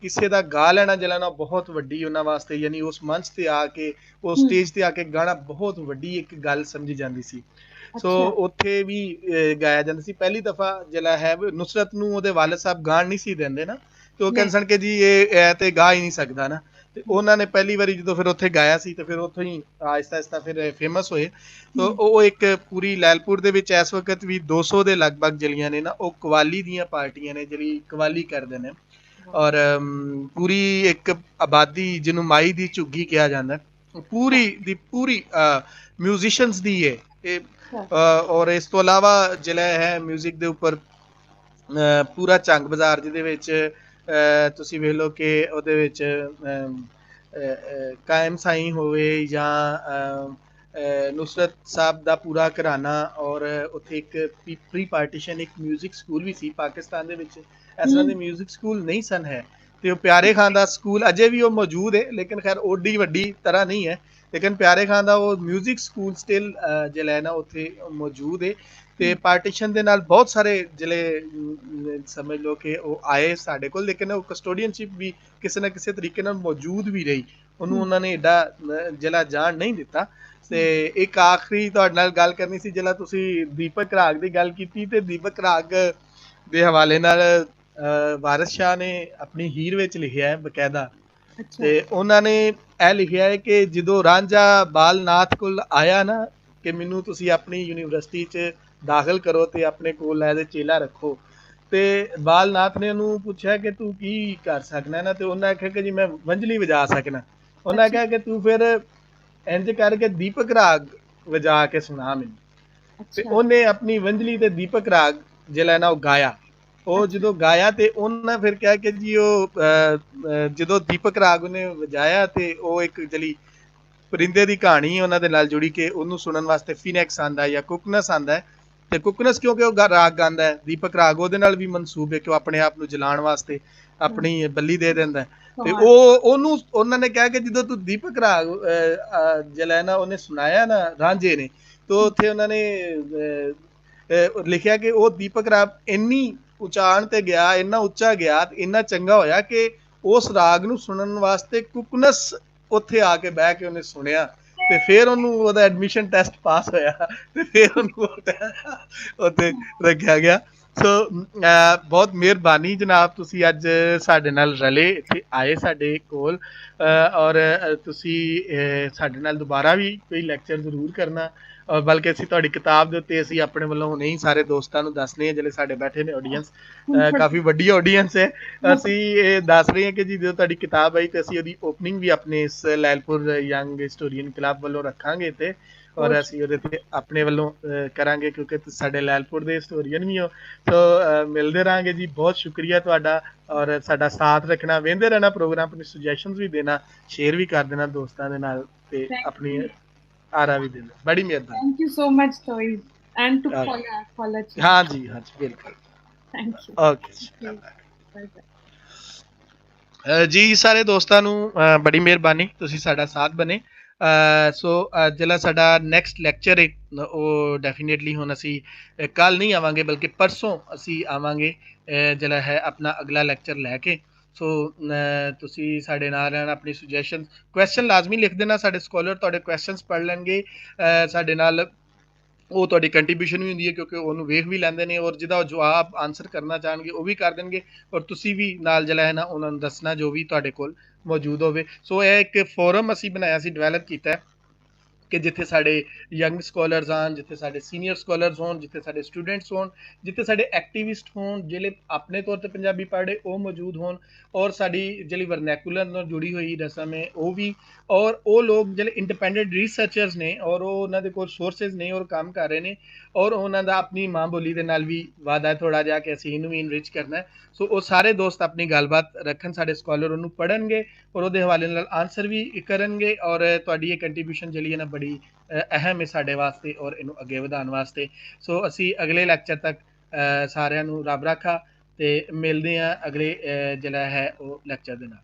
ਕਿਸੇ ਦਾ ਗਾ ਲੈਣਾ ਜਿਹੜਾ ਨਾ ਬਹੁਤ ਵੱਡੀ ਉਹਨਾਂ ਵਾਸਤੇ, ਯਾਨੀ ਉਸ ਮੰਚ ਤੇ ਆ ਕੇ, ਉਸ ਸਟੇਜ ਤੇ ਆ ਕੇ ਗਾਣਾ ਬਹੁਤ ਵੱਡੀ ਇੱਕ ਗੱਲ ਸਮਝੀ ਜਾਂਦੀ ਸੀ। ਸੋ ਉੱਥੇ ਵੀ ਗਾਇਆ ਜਾਂਦਾ ਸੀ। ਪਹਿਲੀ ਦਫਾ ਜਿਹੜਾ ਹੈ, ਨੁਸਰਤ ਨੂੰ ਉਹਦੇ ਵਾਲਿਦ ਸਾਹਿਬ ਗਾਣ ਨਹੀਂ ਸੀ ਦਿੰਦੇ ਨਾ, ਤੇ ਉਹ ਕਹਿੰਦੇ ਸਨ ਕਿ ਜੀ ਇਹ ਤੇ ਗਾ ਹੀ ਨਹੀਂ ਸਕਦਾ ਨਾ। ਤੇ ਉਹਨਾਂ ਨੇ ਪਹਿਲੀ ਵਾਰੀ ਜਦੋਂ ਫਿਰ ਉੱਥੇ ਗਾਇਆ ਸੀ, ਤੇ ਫਿਰ ਉੱਥੋਂ ਹੀ ਆਹਿਸਤਾ ਆਹਿਸਤਾ ਫਿਰ ਫੇਮਸ ਹੋਏ। ਤੋ ਉਹ ਇੱਕ ਪੂਰੀ ਲੈਲਪੁਰ ਦੇ ਵਿੱਚ ਇਸ ਵਕਤ ਵੀ 200 ਦੇ ਲਗਭਗ ਜਿਹੜੀਆਂ ਨੇ ਨਾ, ਉਹ ਕਵਾਲੀ ਦੀਆਂ ਪਾਰਟੀਆਂ ਨੇ, ਜਿਹੜੀ ਕਵਾਲੀ ਕਰਦੇ ਨੇ। ਔਰ ਪੂਰੀ ਇੱਕ ਆਬਾਦੀ ਜਿਹਨੂੰ ਮਾਈ ਦੀ ਝੁੱਗੀ ਕਿਹਾ ਜਾਂਦਾ, ਪੂਰੀ ਦੀ ਪੂਰੀ ਮਿਊਜ਼ੀਸ਼ੀਅਨਸ ਦੀ ਹੈ ਇਹ। ਔਰ ਇਸ ਤੋਂ ਇਲਾਵਾ ਜਿਹੜਾ ਹੈ ਮਿਊਜ਼ਿਕ ਦੇ ਉੱਪਰ ਪੂਰਾ ਝੰਗ ਬਾਜ਼ਾਰ, ਜਿਹਦੇ ਵਿੱਚ ਤੁਸੀਂ ਵੇਖ ਲਓ ਕਿ ਉਹਦੇ ਵਿੱਚ ਕਾਇਮ ਸਾਈਂ ਹੋਵੇ ਜਾਂ नुसरत साहब ਦਾ ਪੂਰਾ ਘਰਾਣਾ ਔਰ ਉੱਥੇ ਇੱਕ ਪ੍ਰੀ ਪਾਰਟੀਸ਼ਨ ਇੱਕ ਮਿਊਜ਼ਿਕ ਸਕੂਲ ਵੀ ਸੀ ਪਾਕਿਸਤਾਨ ਦੇ ਵਿੱਚ। ਇਸ ਤਰ੍ਹਾਂ ਦੇ ਮਿਊਜ਼ਿਕ ਸਕੂਲ ਨਹੀਂ ਸਨ ਹੈ, ਤੇ ਉਹ ਪਿਆਰੇ ਖਾਨ ਦਾ ਸਕੂਲ ਅਜੇ ਵੀ ਉਹ ਮੌਜੂਦ ਹੈ, ਲੇਕਿਨ ਖੈਰ ਓਡੀ ਵੱਡੀ ਤਰ੍ਹਾਂ ਨਹੀਂ ਹੈ, ਲੇਕਿਨ ਪਿਆਰੇ ਖਾਨ ਦਾ ਉਹ ਮਿਊਜ਼ਿਕ ਸਕੂਲ ਸਟਿਲ ਜਿਹੜਾ ਹੈ ਨਾ ਉੱਥੇ ਮੌਜੂਦ ਹੈ। ਤੇ ਪਾਰਟੀਸ਼ਨ ਦੇ ਨਾਲ ਬਹੁਤ ਸਾਰੇ ਜਿਹੜੇ ਸਮਝ ਲਓ ਕਿ ਉਹ ਆਏ ਸਾਡੇ ਕੋਲ, ਲੇਕਿਨ ਉਹ ਕਸਟੋਡੀਅਨਸ਼ਿਪ ਵੀ ਕਿਸੇ ਨਾ ਕਿਸੇ ਤਰੀਕੇ ਨਾਲ ਮੌਜੂਦ ਵੀ ਰਹੀ, ਉਹਨੂੰ ਉਹਨਾਂ ਨੇ ਏਡਾ ਜਿਹੜਾ ਜਾਣ ਨਹੀਂ ਦਿੱਤਾ। ਤੇ ਇੱਕ ਆਖਰੀ ਤੁਹਾਡੇ ਨਾਲ ਗੱਲ ਕਰਨੀ ਸੀ, ਜਿਹੜਾ ਤੁਸੀਂ ਦੀਪਕ ਰਾਗ ਦੀ ਗੱਲ ਕੀਤੀ, ਤੇ ਦੀਪਕ ਰਾਗ ਦੇ ਹਵਾਲੇ ਨਾਲ ਵਾਰਿਸ ਸ਼ਾਹ ਨੇ ਆਪਣੀ ਹੀਰ ਵਿੱਚ ਲਿਖਿਆ ਹੈ ਬਕਾਇਦਾ, ਤੇ ਉਹਨਾਂ ਨੇ ਇਹ ਲਿਖਿਆ ਹੈ ਕਿ ਜਦੋਂ ਰਾਂਝਾ ਬਾਲਨਾਥ ਕੋਲ ਆਇਆ ਨਾ ਕਿ ਮੈਨੂੰ ਤੁਸੀਂ ਆਪਣੀ ਯੂਨੀਵਰਸਿਟੀ 'ਚ ਦਾਖਲ ਕਰੋ ਤੇ ਆਪਣੇ ਕੋਲ ਐਜ਼ ਚੇਲਾ ਰੱਖੋ, ਤੇ ਬਾਲਨਾਥ ਨੇ ਉਹਨੂੰ ਪੁੱਛਿਆ ਕਿ ਤੂੰ ਕੀ ਕਰ ਸਕਣਾ ਨਾ, ਤੇ ਉਹਨੇ ਆਖਿਆ ਕਿ ਜੀ ਮੈਂ ਵੰਜਲੀ ਵਜਾ ਸਕਣਾ। ਉਹਨੇ ਕਿਹਾ ਕਿ ਤੂੰ ਫਿਰ ਇੰਜ ਕਰਕੇ ਦੀਪਕ ਰਾਗ ਵਜਾ ਕੇ ਸੁਣਾ ਮੈਨੂੰ, ਤੇ ਉਹਨੇ ਆਪਣੀ ਵੰਜਲੀ ਤੇ ਦੀਪਕ ਰਾਗ ਜਿਹੜਾ ਨਾ ਉਹ ਗਾਇਆ। ਉਹ ਜਦੋਂ ਗਾਇਆ ਤੇ ਉਹਨਾਂ ਫਿਰ ਕਿਹਾ ਕਿ ਜੀ ਉਹ ਜਦੋਂ ਦੀਪਕ ਰਾਗ ਉਹਨੇ ਵਜਾਇਆ ਤੇ ਉਹ ਇੱਕ ਜਿਹੜੀ ਪਰਿੰਦੇ ਦੀ ਕਹਾਣੀ ਉਹਨਾਂ ਦੇ ਨਾਲ ਜੁੜੀ ਕਿ ਉਹਨੂੰ ਸੁਣਨ ਵਾਸਤੇ ਫੀਨੈਕਸ ਆਂਦਾ ਜਾਂ ਕੁਕਨਸ ਆਂਦਾ, ਤੇ ਕੁਕਨਸ ਕਿਉਂਕਿ ਉਹ ਰਾਗ ਗਾਉਂਦਾ ਹੈ, ਦੀਪਕ ਰਾਗ ਉਹਦੇ ਨਾਲ ਵੀ ਮਨਸੂਬ ਹੈ ਕਿ ਉਹ ਆਪਣੇ ਆਪ ਨੂੰ ਜਲਾਉਣ ਵਾਸਤੇ ਆਪਣੀ ਬੱਲੀ ਦੇ ਦਿੰਦਾ, ਤੇ ਉਹਨੂੰ ਉਹਨਾਂ ਨੇ ਕਿਹਾ ਕਿ ਜਦੋਂ ਤੂੰ ਦੀਪਕ ਰਾਗ ਜਿਹੜਾ ਨਾ ਉਹਨੇ ਸੁਣਾਇਆ ਨਾ ਰਾਂਝੇ ਨੇ, ਤੇ ਉੱਥੇ ਉਹਨਾਂ ਨੇ ਲਿਖਿਆ ਕਿ ਉਹ ਦੀਪਕ ਰਾਗ ਇੰਨੀ ਉਚਾਣ ਤੇ ਗਿਆ, ਇੰਨਾ ਉੱਚਾ ਗਿਆ, ਇੰਨਾ ਚੰਗਾ ਹੋਇਆ ਕਿ ਉਸ ਰਾਗ ਨੂੰ ਸੁਣਨ ਵਾਸਤੇ ਕੁਕਨਸ ਉੱਥੇ ਆ ਕੇ ਬਹਿ ਕੇ ਉਹਨੇ ਸੁਣਿਆ, ਤੇ ਫਿਰ ਉਹਨੂੰ ਉਹਦਾ ਐਡਮਿਸ਼ਨ ਟੈਸਟ ਪਾਸ ਹੋਇਆ, ਤੇ ਫਿਰ ਉਹਨੂੰ ਉੱਥੇ ਰੱਖਿਆ ਗਿਆ। ਸੋ ਬਹੁਤ ਮਿਹਰਬਾਨੀ ਜਨਾਬ, ਤੁਸੀਂ ਅੱਜ ਸਾਡੇ ਨਾਲ ਰਲੇ, ਇੱਥੇ ਆਏ ਸਾਡੇ ਕੋਲ, ਔਰ ਤੁਸੀਂ ਸਾਡੇ ਨਾਲ ਦੁਬਾਰਾ ਵੀ ਕੋਈ ਲੈਕਚਰ ਜ਼ਰੂਰ ਕਰਨਾ, ਔਰ ਬਲਕਿ ਅਸੀਂ ਤੁਹਾਡੀ ਕਿਤਾਬ ਦੇ ਉੱਤੇ ਅਸੀਂ ਆਪਣੇ ਵੱਲੋਂ ਹੁਣੇ ਹੀ ਸਾਰੇ ਦੋਸਤਾਂ ਨੂੰ ਦੱਸਦੇ ਹਾਂ ਜਿਹੜੇ ਸਾਡੇ ਬੈਠੇ ਨੇ ਆਡੀਅנס, ਕਾਫੀ ਵੱਡੀ ਆਡੀਅנס ਹੈ, ਅਸੀਂ ਇਹ ਦੱਸ ਰਹੇ ਹਾਂ ਕਿ ਜੀ ਜਦੋਂ ਤੁਹਾਡੀ ਕਿਤਾਬ ਆਈ ਤੇ ਅਸੀਂ ਉਹਦੀ ਓਪਨਿੰਗ ਵੀ ਆਪਣੇ ਇਸ ਲੈਲਪੁਰ ਯੰਗ ਹਿਸਟੋਰੀਅਨ ਕਲੱਬ ਵੱਲੋਂ ਰੱਖਾਂਗੇ ਤੇ, ਔਰ ਅਸੀਂ ਉਹਦੇ ਤੇ ਆਪਣੇ ਵੱਲੋਂ ਕਰਾਂਗੇ ਕਿਉਂਕਿ ਤੁਸੀਂ ਸਾਡੇ ਲੈਲਪੁਰ ਦੇ ਹਿਸਟੋਰੀਅਨ ਵੀ ਹੋ। ਸੋ ਮਿਲਦੇ ਰਹਾਂਗੇ ਜੀ, ਬਹੁਤ ਸ਼ੁਕਰੀਆ ਤੁਹਾਡਾ, ਔਰ ਸਾਡਾ ਸਾਥ ਰੱਖਣਾ, ਵੇਖਦੇ ਰਹਿਣਾ ਪ੍ਰੋਗਰਾਮ, ਆਪਣੀ ਸੁਜੈਸ਼ਨਸ ਵੀ ਦੇਣਾ, ਸ਼ੇਅਰ ਵੀ ਕਰ ਦੇਣਾ ਦੋਸਤਾਂ ਦੇ ਨਾਲ, ਤੇ ਆਪਣੀ ਆਰਾ ਵੀ ਦੇਣਾ, ਬੜੀ ਮਿਹਰਬਾਨੀ। Thank you so much Toib, and to follow हाँ जी हाँ जी बिल्कुल, ਥੈਂਕ ਯੂ, ਓਕੇ ਜੀ। ਸਾਰੇ ਦੋਸਤਾਂ ਨੂੰ ਬੜੀ ਮਿਹਰਬਾਨੀ, ਤੁਸੀਂ ਸਾਡਾ ਸਾਥ ਬਣੇ। ਸੋ ਜਿਹੜਾ ਸਾਡਾ ਨੈਕਸਟ ਲੈਕਚਰ ਹੈ ਉਹ ਡੈਫੀਨੇਟਲੀ ਹੁਣ ਅਸੀਂ ਕੱਲ ਨਹੀਂ ਆਵਾਂਗੇ ਬਲਕਿ ਪਰਸੋਂ ਅਸੀਂ ਆਵਾਂਗੇ, ਜਿਹੜਾ ਹੈ ਆਪਣਾ ਅਗਲਾ ਲੈਕਚਰ ਲੈ ਕੇ। ਸੋ ਤੁਸੀਂ ਸਾਡੇ ਨਾਲ ਰਹਿਣਾ, ਆਪਣੀ ਸੁਜੈਸ਼ਨ ਕੁਐਸਚਨ ਲਾਜ਼ਮੀ ਲਿਖ ਦੇਣਾ, ਸਾਡੇ ਸਕਾਲਰ ਤੁਹਾਡੇ ਕੁਐਸਚਨਸ ਪੜ੍ਹ ਲੈਣਗੇ, ਸਾਡੇ ਨਾਲ ਉਹ ਤੁਹਾਡੀ ਕੰਟਰੀਬਿਊਸ਼ਨ ਵੀ ਹੁੰਦੀ ਹੈ ਕਿਉਂਕਿ ਉਹਨੂੰ ਵੇਖ ਵੀ ਲੈਂਦੇ ਨੇ, ਔਰ ਜਿਹਦਾ ਉਹ ਜਵਾਬ ਆਨਸਰ ਕਰਨਾ ਚਾਹਣਗੇ ਉਹ ਵੀ ਕਰ ਦੇਣਗੇ, ਔਰ ਤੁਸੀਂ ਵੀ ਨਾਲ ਜਿਹੜਾ ਹੈ ਨਾ ਉਹਨਾਂ ਨੂੰ ਦੱਸਣਾ ਜੋ ਵੀ ਤੁਹਾਡੇ ਕੋਲ ਮੌਜੂਦ ਹੋਵੇ। ਸੋ ਇਹ ਇੱਕ ਫੋਰਮ ਅਸੀਂ ਬਣਾਇਆ ਸੀ, ਡਿਵੈਲਪ ਕੀਤਾ ਕਿ ਜਿੱਥੇ ਸਾਡੇ ਯੰਗ ਸਕਾਲਰਸ ਆਉਣ, ਜਿੱਥੇ ਸਾਡੇ ਸੀਨੀਅਰ ਸਕਾਲਰਸ ਹੋਣ, ਜਿੱਥੇ ਸਾਡੇ ਸਟੂਡੈਂਟਸ ਹੋਣ, ਜਿੱਥੇ ਸਾਡੇ ਐਕਟੀਵਿਸਟ ਹੋਣ ਜਿਹੜੇ ਆਪਣੇ ਤੌਰ ਤੇ ਪੰਜਾਬੀ ਪੜ੍ਹੇ ਉਹ ਮੌਜੂਦ ਹੋਣ, ਔਰ ਸਾਡੀ ਜਿਹੜੀ ਵਰਨੈਕੂਲਰ ਨਾਲ ਜੁੜੀ ਹੋਈ ਰਸਮ ਹੈ ਉਹ ਵੀ, ਔਰ ਉਹ ਲੋਕ ਜਿਹੜੇ ਇੰਡੀਪੈਂਡੈਂਟ ਰਿਸਰਚਰਸ ਨੇ ਔਰ ਉਹ ਉਹਨਾਂ ਦੇ ਕੋਲ ਸੋਰਸਿਸ ਨੇ ਔਰ ਕੰਮ ਕਰ ਰਹੇ ਨੇ, ਔਰ ਉਹਨਾਂ ਦਾ ਆਪਣੀ ਮਾਂ ਬੋਲੀ ਦੇ ਨਾਲ ਵੀ ਵਾਅਦਾ ਹੈ ਥੋੜ੍ਹਾ ਜਿਹਾ ਕਿ ਅਸੀਂ ਇਹਨੂੰ ਵੀ ਇਨਰਿਚ ਕਰਨਾ ਹੈ। ਸੋ ਉਹ ਸਾਰੇ ਦੋਸਤ ਆਪਣੀ ਗੱਲਬਾਤ ਰੱਖਣ, ਸਾਡੇ ਸਕਾਲਰ ਉਹਨੂੰ ਪੜ੍ਹਨਗੇ ਔਰ ਉਹਦੇ ਹਵਾਲੇ ਨਾਲ ਆਨਸਰ ਵੀ ਕਰਨਗੇ, ਔਰ ਤੁਹਾਡੀ ਇਹ ਕੰਟਰੀਬਿਊਸ਼ਨ ਜਿਹੜੀ ਹੈ ਨਾ ਬੜੀ ਅਹਿਮ ਹੈ ਸਾਡੇ ਵਾਸਤੇ ਔਰ ਇਹਨੂੰ ਅੱਗੇ ਵਧਾਉਣ ਵਾਸਤੇ। ਸੋ ਅਸੀਂ ਅਗਲੇ ਲੈਕਚਰ ਤੱਕ ਸਾਰਿਆਂ ਨੂੰ ਰੱਬ ਰਾਖਾ, ਤੇ ਮਿਲਦੇ ਹਾਂ ਅਗਲੇ ਜਿਹੜਾ ਹੈ ਉਹ ਲੈਕਚਰ ਦੇ ਨਾਲ।